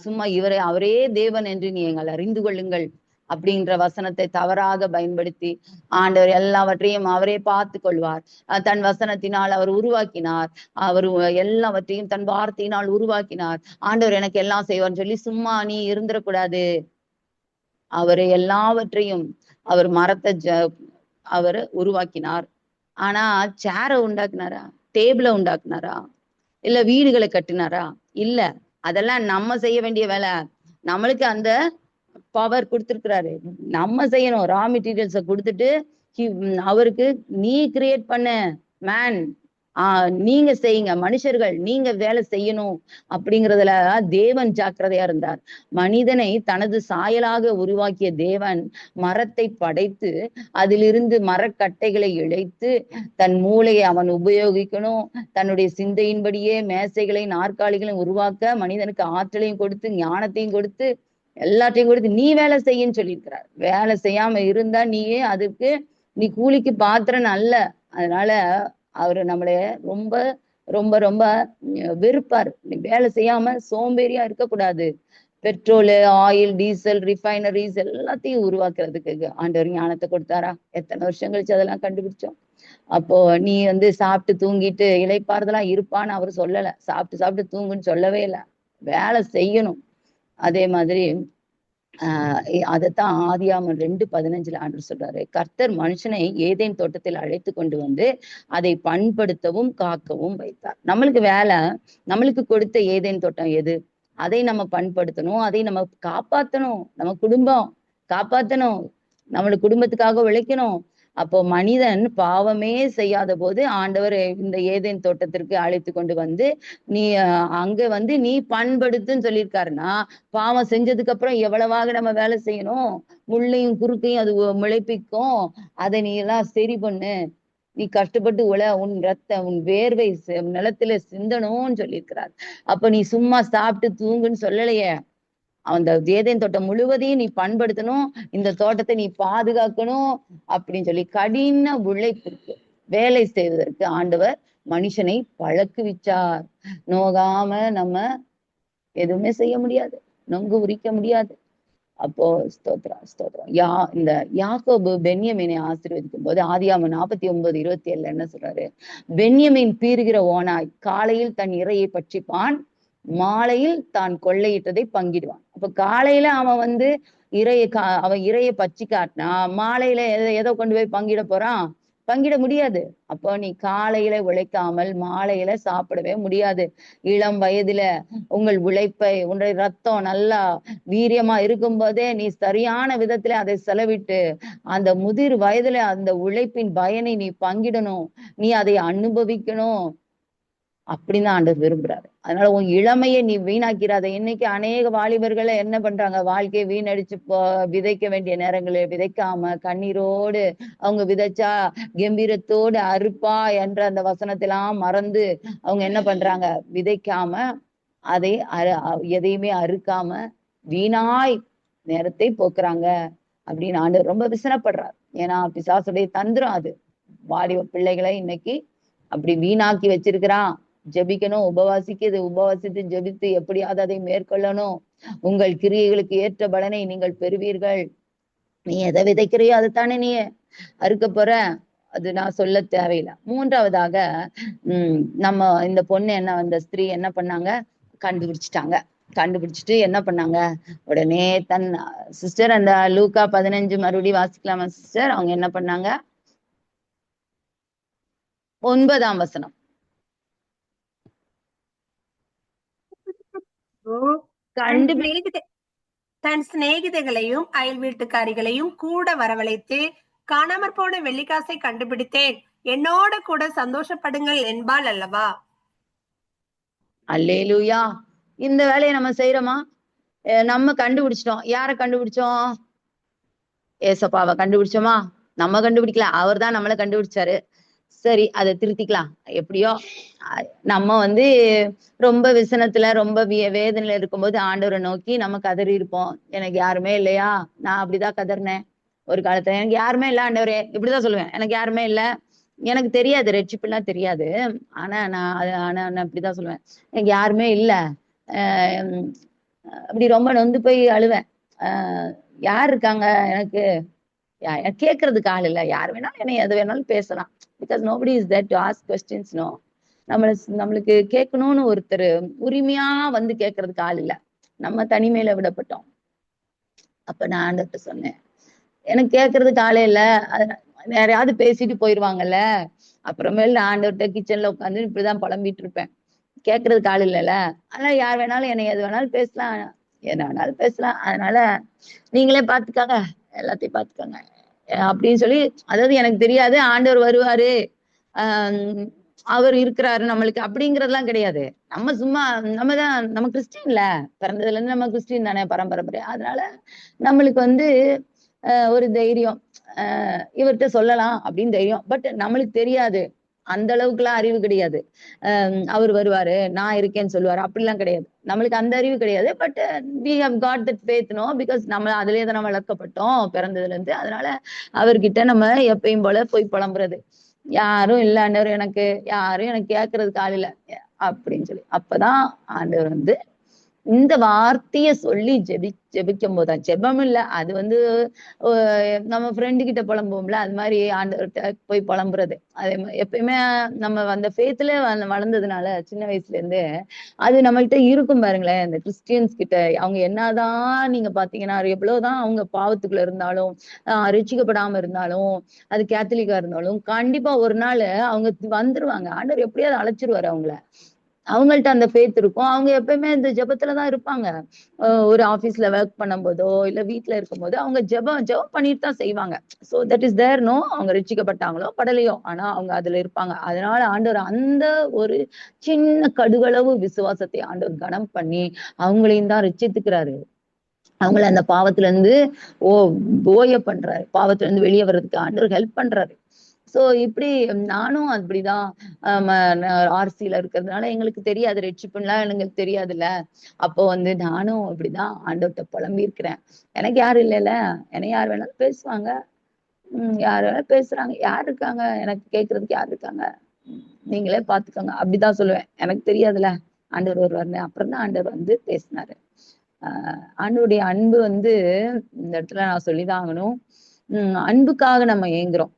சும்மா அவரே தேவன் என்று நீங்கள் அறிந்து கொள்ளுங்கள் அப்படின்ற வசனத்தை தவறாக பயன்படுத்தி ஆண்டவர் எல்லாவற்றையும் அவரே பார்த்து கொள்வார். தன் வசனத்தினால் அவர் உருவாக்கினார். அவர் எல்லாவற்றையும் தன் வார்த்தையினால் உருவாக்கினார். ஆண்டவர் எனக்கு எல்லாம் செய்வார்னு சொல்லி சும்மா நீ இருந்துடக்கூடாது. அவரை எல்லாவற்றையும் அவர் மரத்தை அவர் உருவாக்கினார். ஆனா சேரை உண்டாக்குனாரா, டேபிளை உண்டாக்குனாரா, இல்ல வீடுகளை கட்டினாரா? இல்ல, அதெல்லாம் நம்ம செய்ய வேண்டிய வேலை. நம்மளுக்கு அந்த பவர் கொடுத்துருக்கிறாரு, நம்ம செய்யணும். ரா மெட்டீரியல்ஸை கொடுத்துட்டு அவருக்கு நீ கிரியேட் பண்ண மேன், நீங்க செய்யுங்க, மனுஷர்கள் நீங்க வேலை செய்யணும் அப்படிங்கிறதுல தேவன் ஜாக்கிரதையா இருந்தார். மனிதனை தனது சாயலாக உருவாக்கிய தேவன் மரத்தை படைத்து அதிலிருந்து மரக்கட்டைகளை இழைத்து தன் மூளையை அவன் உபயோகிக்கணும். தன்னுடைய சிந்தையின்படியே மேசைகளை நாற்காலிகளையும் உருவாக்க மனிதனுக்கு ஆற்றலையும் கொடுத்து ஞானத்தையும் கொடுத்து எல்லாத்தையும் கொடுத்து நீ வேலை செய்யன்னு சொல்லியிருக்கிறார். வேலை செய்யாம இருந்தா நீ கூலிக்கு பாத்திரன் அல்ல. அதனால அவரு நம்மளைய ரொம்ப ரொம்ப ரொம்ப வெறுப்பார். வேலை செய்யாம சோம்பேறியா இருக்கக்கூடாது. பெட்ரோலு, ஆயில், டீசல், ரிஃபைனரிஸ் எல்லாத்தையும் உருவாக்குறதுக்கு ஆண்டவர் ஞானத்தை கொடுத்தாரா? எத்தனை வருஷம் கழிச்சு அதெல்லாம் கண்டுபிடிச்சோம். அப்போ நீ சாப்பிட்டு தூங்கிட்டு இளைப்பாறுதலா இருப்பான்னு அவர் சொல்லல. சாப்பிட்டு தூங்குன்னு சொல்லவே இல்லை. வேலை செய்யணும். அதே மாதிரி அதைத்தான் ஆதியாகமம் 2:15 ஆண்டவர் சொல்றாரு, கர்த்தர் மனுஷனை ஏதேன் தோட்டத்தில் அழைத்து கொண்டு அதை பண்படுத்தவும் காக்கவும் வைத்தார். நம்மளுக்கு வேலை, நம்மளுக்கு கொடுத்த ஏதேன் தோட்டம் எது? அதை நம்ம பண்படுத்தணும், அதை நம்ம காப்பாற்றணும், நம்ம குடும்பம் காப்பாற்றணும், நம்மளுக்கு குடும்பத்துக்காக உழைக்கணும். அப்போ மனிதன் பாவமே செய்யாத போது ஆண்டவர் இந்த ஏதேன் தோட்டத்திற்கு அழைத்து கொண்டு நீ அங்க நீ பண்படுத்துன்னு சொல்லியிருக்காருன்னா, பாவம் செஞ்சதுக்கு அப்புறம் எவ்வளவாக நம்ம வேலை செய்யணும், முள்ளையும் குறுக்கையும் அது முளைப்பிக்கும், அதை நீ எல்லாம் சரி பண்ணு, நீ கஷ்டப்பட்டு உன் உன் வேர்வை நிலத்துல சிந்தணும்னு சொல்லியிருக்கிறார். அப்ப நீ சும்மா சாப்பிட்டு தூங்குன்னு சொல்லலையே, அந்த ஏதேன் தோட்டம் முழுவதையும் நீ பண்படுத்தணும், இந்த தோட்டத்தை நீ பாதுகாக்கணும் அப்படின்னு சொல்லி கடின உழைப்பிற்கு வேலை செய்வதற்கு ஆண்டவர் மனுஷனை பழக்குவிச்சார். நோகாம நம்ம எதுவுமே செய்ய முடியாது, நொங்கு உரிக்க முடியாது. அப்போ ஸ்தோத்திரம். இந்த யாக்கோபு பென்யமீனை ஆசீர்வதிக்கும் போது ஆதியாகமம் 49:27 என்ன சொல்றாரு? பென்யமீன் பீறுகிற ஓனாய் காலையில் தன் இரையை பட்சிப்பான், மாலையில் தான் கொள்ளையிட்டதை பங்கிடுவான். அப்ப காலையில அவன் அவன் இரையை பச்சி காட்டினா, மாலையில எதை கொண்டு போய் பங்கிட போறான்? பங்கிட முடியாது. அப்போ நீ காலையில உழைக்காமல் மாலையில சாப்பிடவே முடியாது. இளம் வயதுல உங்கள் உழைப்பை, உன்னுடைய ரத்தம் நல்லா வீரியமா இருக்கும் போதே நீ சரியான விதத்துல அதை செலவிட்டு அந்த முதிர் வயதுல அந்த உழைப்பின் பயனை நீ பங்கிடணும், நீ அதை அனுபவிக்கணும். அப்படின்னு ஆண்டவர் விரும்புறாரு. அதனால உன் இளமையை நீ வீணாக்கிறாத. இன்னைக்கு அநேக வாலிபர்களை என்ன பண்றாங்க? வாழ்க்கையை வீணடிச்சு விதைக்க வேண்டிய நேரங்களை விதைக்காம கண்ணீரோடு அவங்க விதைச்சா கம்பீரத்தோடு அறுப்பா என்ற அந்த வசனத்தெல்லாம் மறந்து அவங்க என்ன பண்றாங்க? விதைக்காம அதை எதையுமே அறுக்காம வீணாய் நேரத்தை போக்குறாங்க அப்படின்னு ஆண்டவர் ரொம்ப விசனப்படுறார். ஏன்னா பிசாசுடைய தந்திரம் அது. வாலிப பிள்ளைகளை இன்னைக்கு அப்படி வீணாக்கி வச்சிருக்கிறான். ஜெபிக்கணும், உபவாசித்து ஜெபித்து எப்படியாவது அதை மேற்கொள்ளணும். உங்கள் கிரியைகளுக்கு ஏற்ற பலனை நீங்கள் பெறுவீர்கள். நீ எதை விதைக்கிறியோ அதைத்தானே நீ அறுக்க போற. அது நான் சொல்ல தேவையில்லை. மூன்றாவதாக நம்ம இந்த பொண்ணு இந்த ஸ்திரீ என்ன பண்ணாங்க? கண்டுபிடிச்சிட்டு என்ன பண்ணாங்க? உடனே தன் சிஸ்டர் அந்த லூக்கா 15 மறுபடியும் வாசிக்கலாமா சிஸ்டர்? அவங்க என்ன பண்ணாங்க? 9ஆம் வசனம். தன் சிநேகிதங்களையும் அயல் வீட்டுக்காரிகளையும் கூட வரவழைத்து, காணாமற் போன வெள்ளிக்காசை கண்டுபிடித்தேன், என்னோட கூட சந்தோஷப்படுங்கள் என்பாள் அல்லவா? அல்லேலூயா. இந்த வேலையை நம்ம செய்யறோமா? நம்ம கண்டுபிடிச்சிட்டோம். யாரை கண்டுபிடிச்சோம்? ஏசப்பாவை கண்டுபிடிச்சோமா? நம்ம கண்டுபிடிக்கல, அவர் தான் நம்மளை கண்டுபிடிச்சாரு. சரி, அதை திருத்திக்கலாம். எப்படியோ நம்ம வந்து ரொம்ப விசனத்துல ரொம்ப வேதனையில இருக்கும்போது ஆண்டவரை நோக்கி நம்ம கதறி இருப்போம். எனக்கு யாருமே இல்லையா? நான் அப்படிதான் கதறினேன் ஒரு காலத்துல. எனக்கு யாருமே இல்லை ஆண்டவரே, இப்படிதான் சொல்லுவேன். எனக்கு யாருமே இல்லை, எனக்கு தெரியாது, ரட்சிப்புலாம் தெரியாது. ஆனா நான் இப்படிதான் சொல்லுவேன், எனக்கு யாருமே இல்லை. அப்படி ரொம்ப நொந்து போய் அழுவேன். யார் இருக்காங்க எனக்கு? கேட்கறதுக்கு ஆள் இல்லை. யார் வேணாலும் என்னை எது வேணாலும் பேசலாம். Because nobody is there to ask questions. No, நம்மளுக்கு கேட்கணும்னு ஒருத்தர் உரிமையா வந்து கேட்கறதுக்கு ஆள் இல்லை. நம்ம தனிமையில விடப்பட்டோம். அப்ப நான் ஆண்டவர்கிட்ட சொன்னேன், எனக்கு கேட்கறதுக்கு ஆளே இல்லை. யாரையாவது பேசிட்டு போயிருவாங்கல்ல. அப்புறமேல நான் ஆண்டவர்கிட்ட கிச்சன்ல உட்காந்து இப்படிதான் புலம்பிட்டு இருப்பேன். கேட்கறதுக்கு ஆள் இல்லைல்ல, அதனால யார் வேணாலும் என்னை எது வேணாலும் பேசலாம், என்ன வேணாலும் பேசலாம். அதனால நீங்களே பாத்துக்காங்க, எல்லாத்தையும் பாத்துக்காங்க அப்படின்னு சொல்லி. அதாவது எனக்கு தெரியாது ஆண்டவர் வருவாரு, அவர் இருக்கிறாரு நம்மளுக்கு அப்படிங்கறதெல்லாம் கிடையாது. நம்ம சும்மா நம்ம கிறிஸ்டின்ல பிறந்ததுல இருந்து நம்ம கிறிஸ்டின் தானே, பரம்பரை. அதனால நம்மளுக்கு வந்து ஒரு தைரியம், இவர்கிட்ட சொல்லலாம் அப்படின்னு தைரியம். பட் நம்மளுக்கு தெரியாது, அந்த அளவுக்குலாம் அறிவு கிடையாது. அவர் வருவாரு, நான் இருக்கேன்னு சொல்லுவாரு, அப்படிலாம் கிடையாது. நம்மளுக்கு அந்த அறிவு கிடையாது. But we have got that faith, no, because நம்ம அதுலயே தான் நம்ம வளர்க்கப்பட்டோம் பிறந்ததுல இருந்து. அதனால அவர்கிட்ட நம்ம எப்பயும் போல போய் புலம்புறது, யாரும் இல்ல ஆண்டவர், எனக்கு யாரும் எனக்கு கேட்கறதுக்கு ஆள் இல்லை அப்படின்னு சொல்லி. அப்பதான் ஆண்டவர் வந்து இந்த வார்த்தைய சொல்லி ஜெபிக்கும் போதுதான், ஜெபம் இல்ல, அது வந்து நம்ம ஃப்ரெண்டு கிட்ட புலம்புவோம்ல, அது மாதிரி ஆண்டவர்கிட்ட போய் புலம்புறது. அதே மாதிரி எப்பயுமே நம்ம அந்த ஃபேத்ல வளர்ந்ததுனால சின்ன வயசுல இருந்து அது நம்மள்கிட்ட இருக்கும் பாருங்களேன். இந்த கிறிஸ்டியன்ஸ் கிட்ட அவங்க என்னதான் நீங்க பாத்தீங்கன்னா, எவ்வளவுதான் அவங்க பாவத்துக்குள்ள இருந்தாலும், ரட்சிக்கப்படாம இருந்தாலும், அது கேத்தலிக்கா இருந்தாலும், கண்டிப்பா ஒரு நாள் அவங்க வந்துருவாங்க. ஆண்டவர் எப்படியாவது அழைச்சிருவாரு அவங்கள. அவங்கள்ட்ட அந்த ஃபேத் இருக்கும். அவங்க எப்பயுமே இந்த ஜெபத்துலதான் இருப்பாங்க. ஒரு ஆபீஸ்ல ஒர்க் பண்ணும் போதோ இல்ல வீட்டுல இருக்கும் போது அவங்க ஜெபம் பண்ணிட்டு தான் செய்வாங்க. So that is there, no, அவங்க ரட்சிக்கப்பட்டாங்களோ படலையோ, ஆனா அவங்க அதுல இருப்பாங்க. அதனால ஆண்டவர் அந்த ஒரு சின்ன கடுகளவு விசுவாசத்தை ஆண்டவர் கனம் பண்ணி அவங்களையும் தான் ரட்சித்துக்கிறாரு. அவங்கள அந்த பாவத்துல இருந்து ஓய பண்றாரு, பாவத்துல இருந்து வெளியே வர்றதுக்கு ஆண்டவர் ஹெல்ப் பண்றாரு. சோ இப்படி நானும் அப்படிதான் ஆர்சியில இருக்கிறதுனால எங்களுக்கு தெரியாது, ரட்சிப்புலாம் எங்களுக்கு தெரியாதுல்ல. அப்போ வந்து நானும் இப்படிதான் ஆண்டவர்கிட்ட புலம்பி இருக்கிறேன். எனக்கு யாரும் இல்லைல்ல, என்னை யார் வேணாலும் பேசுவாங்க, யார் வேணாலும் பேசுறாங்க, யார் இருக்காங்க எனக்கு கேட்கறதுக்கு, யார் இருக்காங்க, நீங்களே பாத்துக்கோங்க அப்படிதான் சொல்லுவேன். எனக்கு தெரியாதுல்ல ஆண்டவர் வருவாருன்னு. அப்புறம் தான் ஆண்டவர் வந்து பேசினாரு. ஆண்டவருடைய அன்பு வந்து இந்த இடத்துல நான் சொல்லிதான் ஆகணும். அன்புக்காக நம்ம ஏங்குறோம்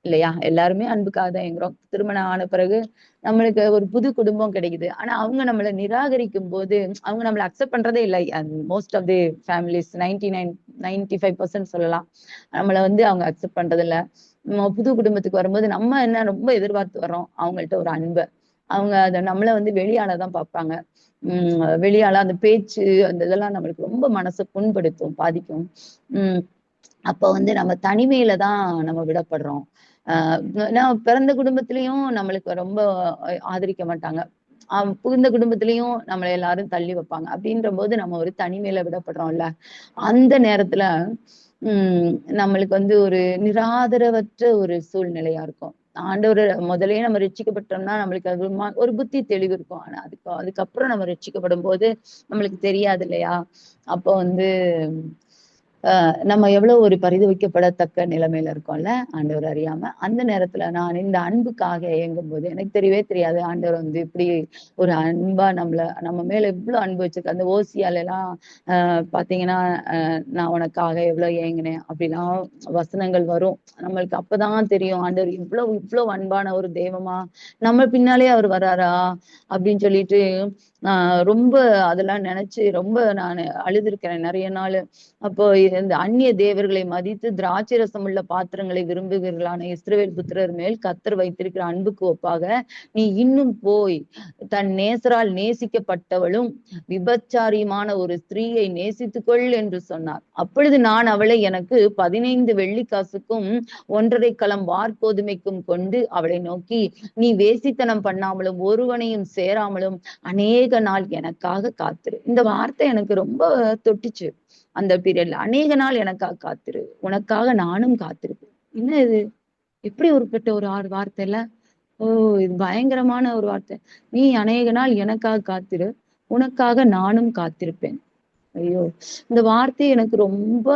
இல்லையா? எல்லாருமே அன்புக்காக தான் ஏங்குறோம். திருமணம் ஆன பிறகு நம்மளுக்கு ஒரு புது குடும்பம் கிடைக்குது. ஆனா அவங்க நம்மளை நிராகரிக்கும் போது, அவங்க நம்மளை அக்செப்ட் பண்றதே இல்லை. மோஸ்ட் ஆஃப் தி ஃபேமிலிஸ் 95% சொல்லலாம், நம்மளை வந்து அவங்க அக்செப்ட் பண்றது இல்லை. புது குடும்பத்துக்கு வரும்போது நம்ம என்ன ரொம்ப எதிர்பார்த்து வர்றோம் அவங்கள்ட்ட ஒரு அன்பை. அவங்க அதை நம்மளை வந்து வெளியாளதான் பார்ப்பாங்க. வெளியால அந்த பேச்சு அந்த இதெல்லாம் நம்மளுக்கு ரொம்ப மனசை புண்படுத்தும், பாதிக்கும். அப்ப வந்து நம்ம தனிமையில தான் நம்ம விடப்படுறோம். நான் பிறந்த குடும்பத்திலயும் நம்மளுக்கு ரொம்ப ஆதரிக்க மாட்டாங்க, புகுந்த குடும்பத்திலயும் நம்மளை எல்லாரும் தள்ளி வைப்பாங்க. அப்படின்ற போது நம்ம ஒரு தனிமையில விடப்படுறோம்ல. அந்த நேரத்துல நம்மளுக்கு வந்து ஒரு நிராதரவற்ற ஒரு சூழ்நிலையா இருக்கும். ஆண்டவர் முதலே நம்ம ரட்சிக்கப்பட்டோம்னா நம்மளுக்கு அது ஒரு புத்தி தெளிவு இருக்கும். ஆனா அதுக்கப்புறம் நம்ம ரட்சிக்கப்படும் போது நம்மளுக்கு தெரியாது இல்லையா? அப்போ வந்து நம்ம எவ்வளவு ஒரு பரிதவிக்கப்படத்தக்க நிலைமையில இருக்கோம்ல, ஆண்டவர் அறியாம. அந்த நேரத்துல நான் இந்த அன்புக்காக ஏங்கும் போது எனக்கு தெரியவே தெரியாது ஆண்டவர் வந்து இப்படி ஒரு அன்பா நம்ம மேல எவ்வளவு அன்பு வச்சிருக்கு. அந்த ஓசியால எல்லாம் பாத்தீங்கன்னா, நான் உனக்காக எவ்வளவு ஏங்கினேன் அப்படிலாம் வசனங்கள் வரும். நம்மளுக்கு அப்பதான் தெரியும் ஆண்டவர் இவ்வளவு அன்பான ஒரு தெய்வமா, நம்ம பின்னாலே அவர் வராரா அப்படின்னு சொல்லிட்டு ரொம்ப அதெல்லாம் நினைச்சு ரொம்ப நான் அழுதுருக்கிறேன் நிறைய நாள். அப்போ இந்த அந்நிய தேவர்களை மதித்து திராட்சை ரசம் உள்ள பாத்திரங்களை விரும்புகிறவர்களான இஸ்ரவேல் புத்திரர் மேல் கர்த்தர் வைத்திருக்கிற அன்புக்கு ஒப்பாக நீ இன்னும் போய் தன் நேசரால் நேசிக்கப்பட்டவளும் விபச்சாரியுமான ஒரு ஸ்திரீயை நேசித்துக்கொள் என்று சொன்னார். அப்பொழுது நான் அவளை எனக்கு 15 வெள்ளிக்காசுக்கும் 1.5 கலம் வார்கோதுமைக்கும் கொண்டு அவளை நோக்கி, நீ வேசித்தனம் பண்ணாமலும் ஒருவனையும் சேராமலும் அநேக நாள் எனக்காக காத்திரு. இந்த வார்த்தை எனக்கு ரொம்ப தொட்டுச்சு. அந்த பீரியட்ல அநேக நாள் எனக்காக காத்திரு, உனக்காக நானும் காத்திருப்பேன். என்ன இது, எப்படி ஒருப்பட்ட ஒரு வார்த்தை இல்ல? ஓ, இது பயங்கரமான ஒரு வார்த்தை. நீ அநேக நாள் எனக்காக காத்திரு, உனக்காக நானும் காத்திருப்பேன். ஐயோ, இந்த வார்த்தையை எனக்கு ரொம்ப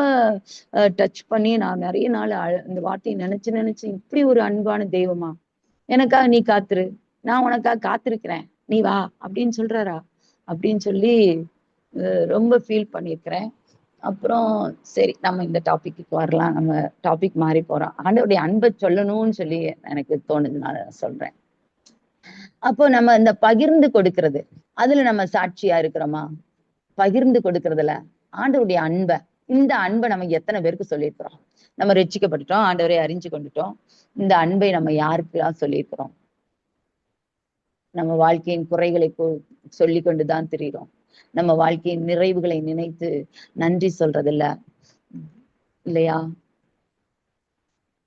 டச் பண்ணி நான் நிறைய நாள் இந்த வார்த்தையை நினைச்சு இப்படி ஒரு அன்பான தெய்வமா, எனக்காக நீ காத்திரு, நான் உனக்காக காத்திருக்கிறேன், நீ வா அப்படின்னு சொல்றாரா அப்படின்னு சொல்லி ரொம்ப ஃபீல் பண்ணியிருக்கிறேன். அப்புறம் சரி, நம்ம இந்த டாபிக்கு வரலாம். நம்ம டாபிக் மாறி போறோம். ஆண்டவருடைய அன்பை சொல்லணும்னு சொல்லி எனக்கு தோணுது, நான் சொல்றேன். அப்போ நம்ம இந்த பகிர்ந்து கொடுக்கறது, அதுல நம்ம சாட்சியா இருக்கிறோமா? பகிர்ந்து கொடுக்கறதுல ஆண்டவருடைய அன்பை, இந்த அன்பை நம்ம எத்தனை பேருக்கு சொல்லியிருக்கிறோம்? நம்ம ரட்சிக்கப்பட்டுட்டோம், ஆண்டவரை அறிஞ்சு கொண்டுட்டோம். இந்த அன்பை நம்ம யாருக்கெல்லாம் சொல்லியிருக்கிறோம்? நம்ம வாழ்க்கையின் குறைகளை சொல்லி கொண்டுதான் தெரிகிறோம். நம்ம வாழ்க்கையின் நிறைவுகளை நினைத்து நன்றி சொல்றதில்ல, இல்லையா?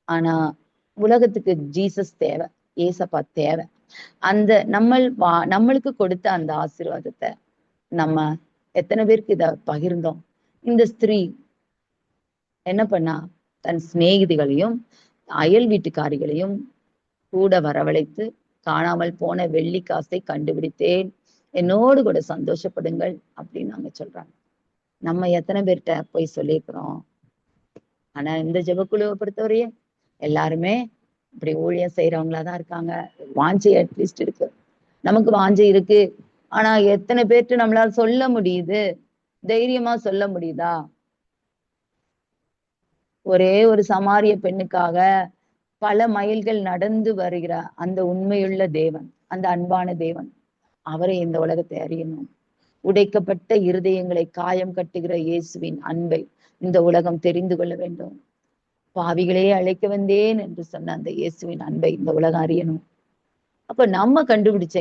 ஆனா உலகத்துக்கு ஜீசஸ் தேவை, ஏசப்பா தேவை. அந்த நம்மளுக்கு கொடுத்த அந்த ஆசீர்வாதத்தை நம்ம எத்தனை பேருக்கு இத பகிர்ந்தோம்? இந்த ஸ்திரீ என்ன பண்ணா? தன் சிநேகிதிகளையும் அயல் வீட்டுக்காரிகளையும் கூட வரவழைத்து, காணாமல் போன வெள்ளி காசை கண்டுபிடித்தேன், என்னோடு கூட சந்தோஷப்படுங்கள் அப்படின்னு நாங்க சொல்றாங்க. நம்ம எத்தனை பேர்கிட்ட போய் சொல்லியிருக்கிறோம்? ஆனா இந்த ஜெபக்குழுவை பொறுத்தவரையும் எல்லாருமே இப்படி ஊழியம் செய்யறவங்களாதான் இருக்காங்க. வாஞ்சை அட்லீஸ்ட் இருக்கு, நமக்கு வாஞ்சை இருக்கு. ஆனா எத்தனை பேர்ட்டு நம்மளால சொல்ல முடியுது? தைரியமா சொல்ல முடியுதா? ஒரே ஒரு சமாரிய பெண்ணுக்காக பல மைல்கள் நடந்து வருகிற அந்த உண்மையுள்ள தேவன், அந்த அன்பான தேவன், அவரை இந்த உலகத்தை அறியணும். உடைக்கப்பட்ட இருதயங்களை காயம் கட்டுகிற இயேசுவின் அன்பை இந்த உலகம் தெரிந்து கொள்ள வேண்டும். பாவிகளே அழைக்க வந்தேன் என்று சொன்ன அந்த இயேசுவின் அன்பை இந்த உலகம் அறியணும். அப்ப நம்ம கண்டுபிடிச்ச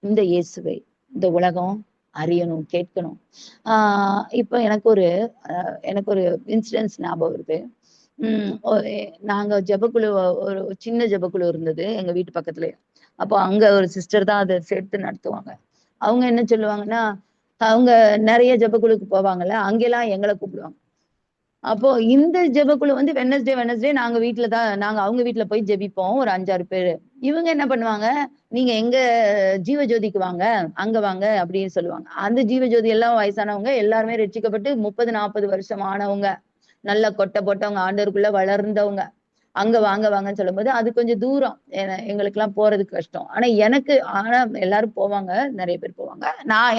இந்த இயேசுவை இந்த உலகம் அறியணும், கேட்கணும். இப்ப எனக்கு ஒரு இன்சிடென்ட்ஸ் ஞாபகம் வருது. நாங்க ஜெபக்குழு, ஒரு சின்ன ஜெபக்குழு இருந்தது எங்க வீட்டு பக்கத்துல. அப்போ அங்க ஒரு சிஸ்டர் தான் அதை சேர்த்து நடத்துவாங்க. அவங்க என்ன சொல்லுவாங்கன்னா, அவங்க நிறைய ஜெபக்குழுக்கு போவாங்கல்ல, அங்கெல்லாம் எங்களை கூப்பிடுவாங்க. அப்போ இந்த ஜெபக்குழு வந்து வெனஸ்டே நாங்க அவங்க வீட்டுல போய் ஜெபிப்போம், ஒரு 5-6 பேரு. இவங்க என்ன பண்ணுவாங்க, நீங்க எங்க ஜீவஜோதிக்கு வாங்க, அங்க வாங்க அப்படின்னு சொல்லுவாங்க. அந்த ஜீவஜோதி எல்லாம் வயசானவங்க, எல்லாருமே ரட்சிக்கப்பட்டு 30-40 வருஷம் ஆனவங்க, நல்ல கொட்டை போட்டவங்க, ஆண்டவருக்குள்ள வளர்ந்தவங்க. அங்க வாங்கன்னு சொல்லும் போது அது கொஞ்சம் தூரம், எங்களுக்கு எல்லாம் போறதுக்கு கஷ்டம். ஆனா எல்லாரும் போவாங்க, நிறைய பேர் போவாங்க.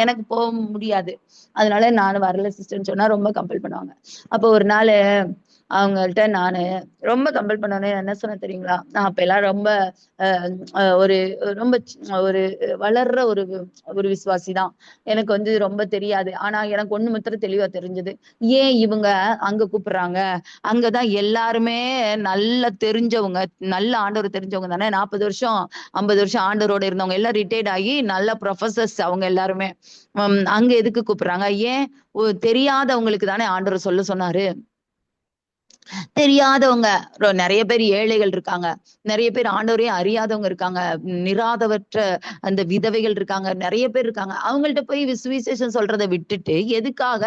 எனக்கு போக முடியாது, அதனால நானும் வரல சிஸ்டர்ன்னு சொன்னா ரொம்ப கம்பல் பண்ணுவாங்க. அப்போ ஒரு நாள் அவங்கள்ட்ட நானு ரொம்ப கம்பல் பண்ணோன்னே என்ன சொன்ன தெரியுங்களா? நான் அப்ப எல்லாம் ரொம்ப ஒரு வளர்ற ஒரு விசுவாசி தான். எனக்கு வந்து ரொம்ப தெரியாது. ஆனா எனக்கு ஒண்ணு மாத்திரம் தெளிவா தெரிஞ்சது, ஏன் இவங்க அங்க கூப்பிடுறாங்க? அங்கதான் எல்லாருமே நல்ல தெரிஞ்சவங்க, நல்ல ஆண்டவர் தெரிஞ்சவங்க தானே. 40 வருஷம் 50 வருஷம் ஆண்டவரோட இருந்தவங்க எல்லாம் ரிட்டையர்ட் ஆகி நல்ல ப்ரொஃபசர்ஸ் அவங்க எல்லாருமே. அங்க எதுக்கு கூப்பிடுறாங்க? ஏன் தெரியாதவங்களுக்கு தானே ஆண்டவர் சொல்ல சொன்னாரு. தெரியாதவங்க நிறைய பேர், ஏழைகள் இருக்காங்க, நிறைய பேர் ஆண்டவரையும் அறியாதவங்க இருக்காங்க, நிராதவற்ற அந்த விதவைகள் இருக்காங்க, நிறைய பேர் இருக்காங்க. அவங்கள்ட்ட போய் விசுவிசேஷம் சொல்றதை விட்டுட்டு எதுக்காக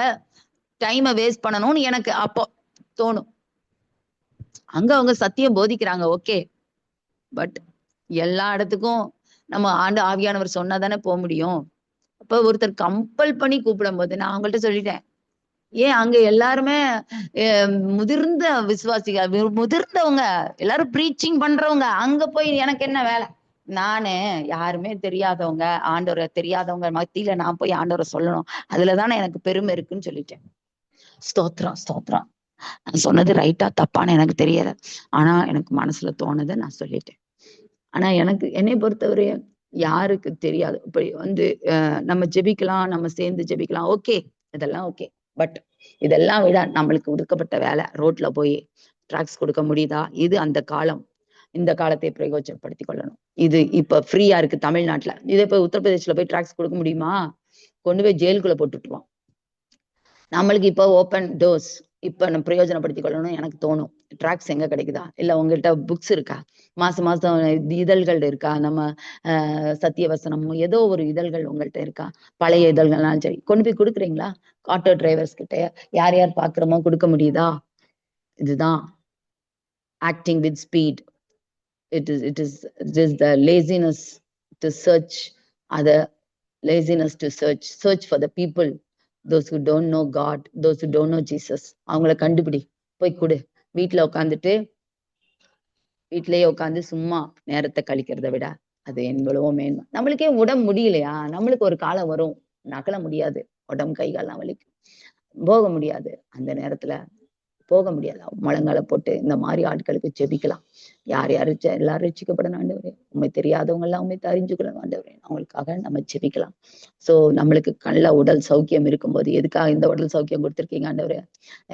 டைமை வேஸ்ட் பண்ணணும்னு எனக்கு அப்போ தோணும். அங்க அவங்க சத்தியம் போதிக்கிறாங்க, ஓகே. பட் எல்லா இடத்துக்கும் நம்ம ஆவியானவர் சொன்னாதானே போக முடியும். அப்ப ஒருத்தர் கம்பல் பண்ணி கூப்பிடும் போது நான் அவங்கள்ட்ட சொல்லிட்டேன், ஏன் அங்க எல்லாருமே முதிர்ந்த விசுவாசிகள், முதிர்ந்தவங்க எல்லாரும் ப்ரீச்சிங் பண்றவங்க, அங்க போய் எனக்கு என்ன வேலை? நானு யாருமே தெரியாதவங்க, ஆண்டவரை தெரியாதவங்க மத்தியில நான் போய் ஆண்டவரை சொல்லணும், அதுலதானே எனக்கு பெருமை இருக்குன்னு சொல்லிட்டேன். ஸ்தோத்திரம். நான் சொன்னது ரைட்டா தப்பான்னு எனக்கு தெரியல, ஆனா எனக்கு மனசுல தோணுது, நான் சொல்லிட்டேன். ஆனா என்னை பொறுத்தவரை யாருக்கு தெரியாது. இப்படி வந்து நம்ம ஜெபிக்கலாம், நம்ம சேர்ந்து ஜெபிக்கலாம், ஓகே, இதெல்லாம் ஓகே. பட் இதெல்லாம் விட நம்மளுக்கு ஒதுக்கப்பட்ட வேலை ரோட்ல போய் ட்ராக்ஸ் கொடுக்க முடியுதா? இது அந்த காலம். இந்த காலத்தை பிரயோஜனப்படுத்திக் கொள்ளணும். இது இப்ப ஃப்ரீயா இருக்கு தமிழ்நாட்டுல. இதே போய் உத்தரப்பிரதேசல போய் ட்ராக்ஸ் கொடுக்க முடியுமா? கொண்டு போய் ஜெயிலுக்குள்ள போட்டுட்டுருவான். நம்மளுக்கு இப்ப ஓப்பன் டோர்ஸ். இப்ப நம்ம பிரயோஜனப்படுத்திக் கொள்ளணும் எனக்கு தோணும். ட்ராக்ஸ் எங்க கிடைக்குதா? இல்ல உங்கள்கிட்ட புக்ஸ் இருக்கா? மாசம் மாசம் இதழ்கள் இருக்கா? நம்ம சத்தியவசனம் ஏதோ ஒரு இதழ்கள் உங்கள்கிட்ட இருக்கா? பழைய இதழ்கள்லாம் சரி கொண்டு போய் கொடுக்குறீங்களா? ஆட்டோ டிரைவர்ஸ் கிட்ட யார் யார் பாக்குறோமோ கொடுக்க முடியுதா? இதுதான் acting with speed. It is the laziness to search other, laziness to search for the people, those who don't know God, those who don't know Jesus. அவங்கள கண்டுபிடி, போய் கொடு. வீட்டுல உட்காந்துட்டு வீட்லயே உட்காந்து சும்மா நேரத்தை கழிக்கிறத விட அது எவ்வளவோ மேன்மை. நம்மளுக்கே உடம்பு முடியலையா? நம்மளுக்கு ஒரு காலம் வரும் நகல முடியாது, உடம்பு கைகால்லாம் வலிக்கும், போக முடியாது. அந்த நேரத்துல போக முடியாது. முழங்கால போட்டு இந்த மாதிரி ஆட்களுக்கு ஜெபிக்கலாம். யார் யாரு எல்லாரும் ரட்சிக்கப்படணும் ஆண்டவரே, உண்மை தெரியாதவங்க எல்லாம் உண்மை தெரிஞ்சுக்கணும் ஆண்டவரே, அவங்களுக்காக நம்ம ஜெபிக்கலாம். சோ நம்மளுக்கு நல்ல உடல் சௌக்கியம் இருக்கும்போது எதுக்காக இந்த உடல் சௌக்கியம் கொடுத்துருக்கீங்க ஆண்டவரே?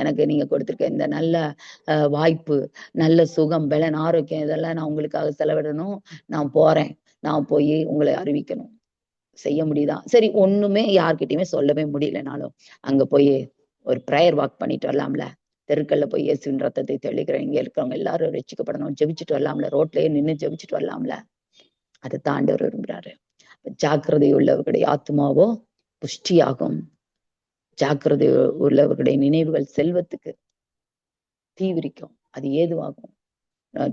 எனக்கு நீங்க கொடுத்துருக்க இந்த நல்ல வாய்ப்பு, நல்ல சுகம், பலன், ஆரோக்கியம் இதெல்லாம் நான் உங்களுக்காக செலவிடணும். நான் போறேன், நான் போய் உங்களை அறிவிக்கணும். செய்ய முடியுதா? சரி, ஒண்ணுமே யார்கிட்டயுமே சொல்லவே முடியலனாலும் அங்க போய் ஒரு ப்ரேயர் வாக் பண்ணிட்டு வரலாம்ல. தெருக்கல்ல போய் இயேசுவின் ரத்தத்தை தெளிக்கிறேன், இங்க இருக்கிறவங்க எல்லாரும் ரட்சிக்கப்படணும், ஜெபிச்சுட்டு வரலாம்ல. ரோட்லயே நின்று ஜெபிச்சுட்டு வரலாம்ல. அதை ஆண்டவர் விரும்புறாரு. ஜாக்கிரதை உள்ளவர்களுடைய ஆத்மாவோ புஷ்டியாகும். ஜாக்கிரதை உள்ளவர்களுடைய நினைவுகள் செல்வத்துக்கு தீவிரிக்கும். அது ஏதுவாகும்.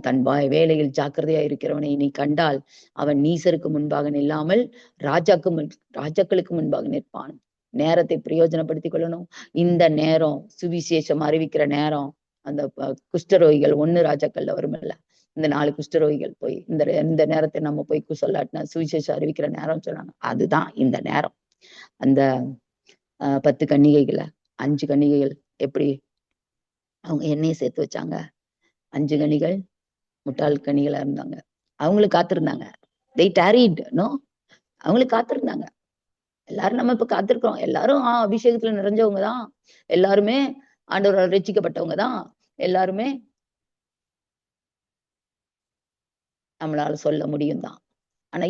தன் வேலையில் ஜாக்கிரதையா இருக்கிறவனை நீ கண்டால் அவன் நீசருக்கு முன்பாக நில்லாமல் ராஜாக்களுக்கு முன்பாக நிற்பான். நேரத்தை பிரயோஜனப்படுத்திக் கொள்ளணும். இந்த நேரம் சுவிசேஷம் அறிவிக்கிற நேரம். அந்த குஷ்டரோகிகள் 1 ராஜாக்கள்ல வருமில்ல, இந்த 4 குஷ்டரோகிகள் போய் இந்த நேரத்தை நம்ம போய் சொல்லாட்டினா சுவிசேஷம் அறிவிக்கிற நேரம் சொன்னாங்க. அதுதான் இந்த நேரம். அந்த 10 கன்னிகைகளை 5 கன்னிகைகள் எப்படி அவங்க எண்ணெயை சேர்த்து வச்சாங்க? 5 கன்னிகள் முட்டாள் கன்னிகளா இருந்தாங்க. அவங்களுக்கு காத்திருந்தாங்க. they tarried, no? அவங்களுக்கு காத்திருந்தாங்க. எல்லாரும் நம்ம இப்ப காத்திருக்கிறோம். எல்லாரும் அபிஷேகத்துல நிறைஞ்சவங்கதான். எல்லாருமே ஆண்டவரால் ரட்சிக்கப்பட்டவங்க தான். எல்லாருமே நம்மளால சொல்ல முடியும் தான். ஆனா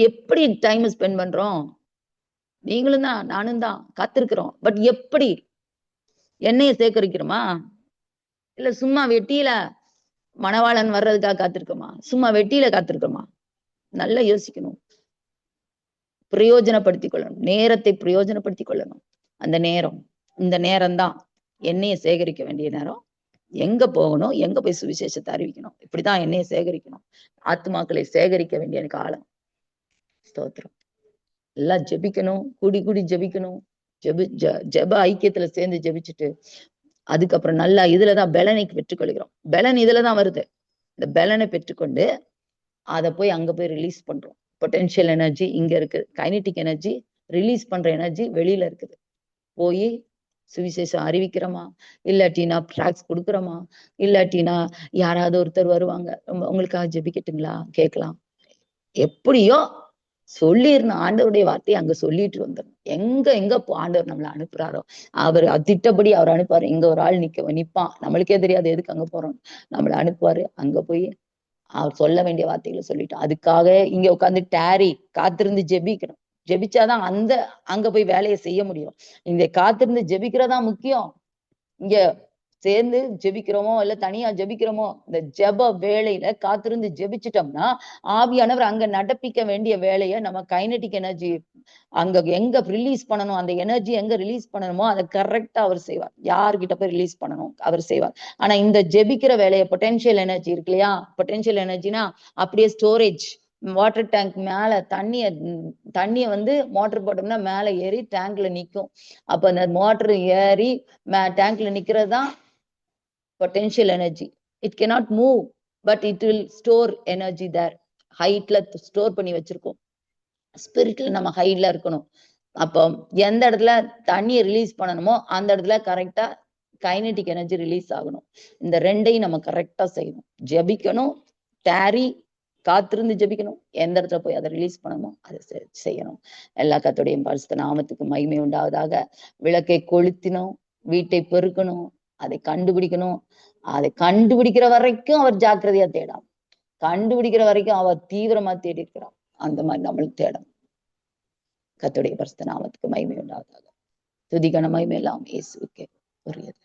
எப்படி டைம் ஸ்பெண்ட் பண்றோம்? நீங்களும் தான் நானும் தான் காத்திருக்கிறோம். பட் எப்படி எண்ணெயை சேகரிக்கிறோமா? இல்ல சும்மா வெட்டியில மணவாளன் வர்றதுக்காக காத்திருக்கோமா? சும்மா வெட்டியில காத்திருக்கோமா? நல்லா யோசிக்கணும். பிரயோஜனப்படுத்திக் கொள்ளணும். நேரத்தை பிரயோஜனப்படுத்திக் கொள்ளணும். அந்த நேரம், இந்த நேரம் தான் எண்ணெயை சேகரிக்க வேண்டிய நேரம். எங்க போகணும்? எங்க போய் சுவிசேஷத்தை அறிவிக்கணும்? இப்படிதான் எண்ணெயை சேகரிக்கணும். ஆத்மாக்களை சேகரிக்க வேண்டிய காலம். ஸ்தோத்திரம். எல்லாம் ஜெபிக்கணும், கூடி ஜெபிக்கணும். ஜெப ஐக்கியத்துல சேர்ந்து ஜெபிச்சுட்டு அதுக்கப்புறம் நல்லா இதுலதான் பலனை பெற்றுக்கொள்கிறோம். பலன் இதுலதான் வருது. இந்த பலனை பெற்றுக்கொண்டு அதை போய் அங்க போய் ரிலீஸ் பண்றோம். பொட்டென்ஷியல் எனர்ஜி இங்க இருக்கு, கைனடிக் எனர்ஜி, ரிலீஸ் பண்ற எனர்ஜி வெளியில இருக்குது. போய் சுவிசேஷம் அறிவிக்கிறோமா, இல்லாட்டினா ட்ராக்ஸ் கொடுக்குறோமா, இல்லாட்டினா யாராவது ஒருத்தர் வருவாங்க உங்களுக்காக ஜெபிக்கட்டுங்களா கேட்கலாம். எப்படியோ சொல்லிடணும். ஆண்டவருடைய வார்த்தையை அங்க சொல்லிட்டு வந்துடணும். எங்க ஆண்டவர் நம்மளை அனுப்புறாரோ அவர் திட்டப்படி அவர் அனுப்புவாரு. இங்க ஒரு ஆள் நிப்பான், நம்மளுக்கே தெரியாது எதுக்கு அங்க போறோம், நம்மளை அனுப்புவாரு. அங்க போய் அவர் சொல்ல வேண்டிய வார்த்தைகளை சொல்லிட்டோம். அதுக்காக இங்க உட்காந்து காத்திருந்து ஜெபிக்கணும். ஜெபிச்சாதான் அங்க போய் வேலையை செய்ய முடியும். இந்த காத்திருந்து ஜெபிக்கிறதா முக்கியம். இங்க சேர்ந்து ஜெபிக்கிறோமோ இல்ல தனியா ஜெபிக்கிறோமோ, இந்த ஜெப வேலையில காத்திருந்து ஜெபிச்சிட்டோம்னா ஆவியானவர் அங்க நடப்பிக்க வேண்டிய வேலையை நம்ம கைனடிக் எனர்ஜி அங்க எங்க ரிலீஸ் பண்ணணும், அந்த எனர்ஜி எங்க ரிலீஸ் பண்ணணுமோ அதை கரெக்டா அவர் செய்வார். யார்கிட்ட போய் ரிலீஸ் பண்ணணும் அவர் செய்வார். ஆனா இந்த ஜெபிக்கிற வேலையை பொட்டென்ஷியல் எனர்ஜி இருக்கு இல்லையா, பொட்டென்ஷியல் எனர்ஜினா அப்படியே ஸ்டோரேஜ். வாட்டர் டேங்க் மேல தண்ணிய மோட்டர் போட்டோம்னா மேல ஏறி டேங்க்ல நிக்கும். அப்ப அந்த மோட்டர் ஏறி டேங்க்ல நிக்கிறது தான் potential energy. It cannot move, but it will store energy there. ஹைட்ல ஸ்டோர் பண்ணி வச்சிருக்கோம். ஸ்பிரிட்ல நம்ம ஹைட்ல இருக்கணும். அப்போ எந்த இடத்துல தண்ணியை ரிலீஸ் பண்ணணுமோ அந்த இடத்துல கரெக்டா கைனடிக் எனர்ஜி ரிலீஸ் ஆகணும். இந்த ரெண்டையும் நம்ம கரெக்டா செய்யணும். ஜெபிக்கணும், காத்திருந்து ஜெபிக்கணும். எந்த இடத்துல போய் அதை ரிலீஸ் பண்ணணுமோ அதை செய்யணும். எல்லா கர்த்தருடைய பரிசுத்த நாமத்துக்கு மகிமை உண்டாவதாக. விளக்கை கொளுத்தினோம், வீட்டை பெருக்கணும், அதை கண்டுபிடிக்கணும். அதை கண்டுபிடிக்கிற வரைக்கும் அவர் ஜாக்கிரதையா தேடாம், கண்டுபிடிக்கிற வரைக்கும் அவர் தீவிரமா தேடி இருக்கிறார். அந்த மாதிரி நம்மளும் தேடணும். கர்த்தருடைய பரிசுத்த நாமத்துக்கு மகிமை உண்டாவதாக. துதிகன மகிமை எல்லாம் இயேசுவுக்கே உரியது.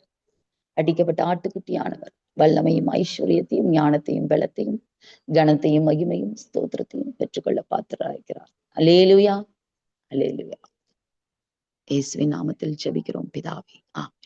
அடிக்கப்பட்ட ஆட்டுக்குட்டியானவர் வல்லமையும் ஐஸ்வர்யத்தையும் ஞானத்தையும் பலத்தையும் கனத்தையும் மகிமையும் ஸ்தோத்திரத்தையும் பெற்றுக்கொள்ள பாத்திராயிருக்கிறார். அல்லேலூயா, அல்லேலூயா. இயேசுவின் நாமத்தில் ஜெபிக்கிறோம் பிதாவே, ஆமென்.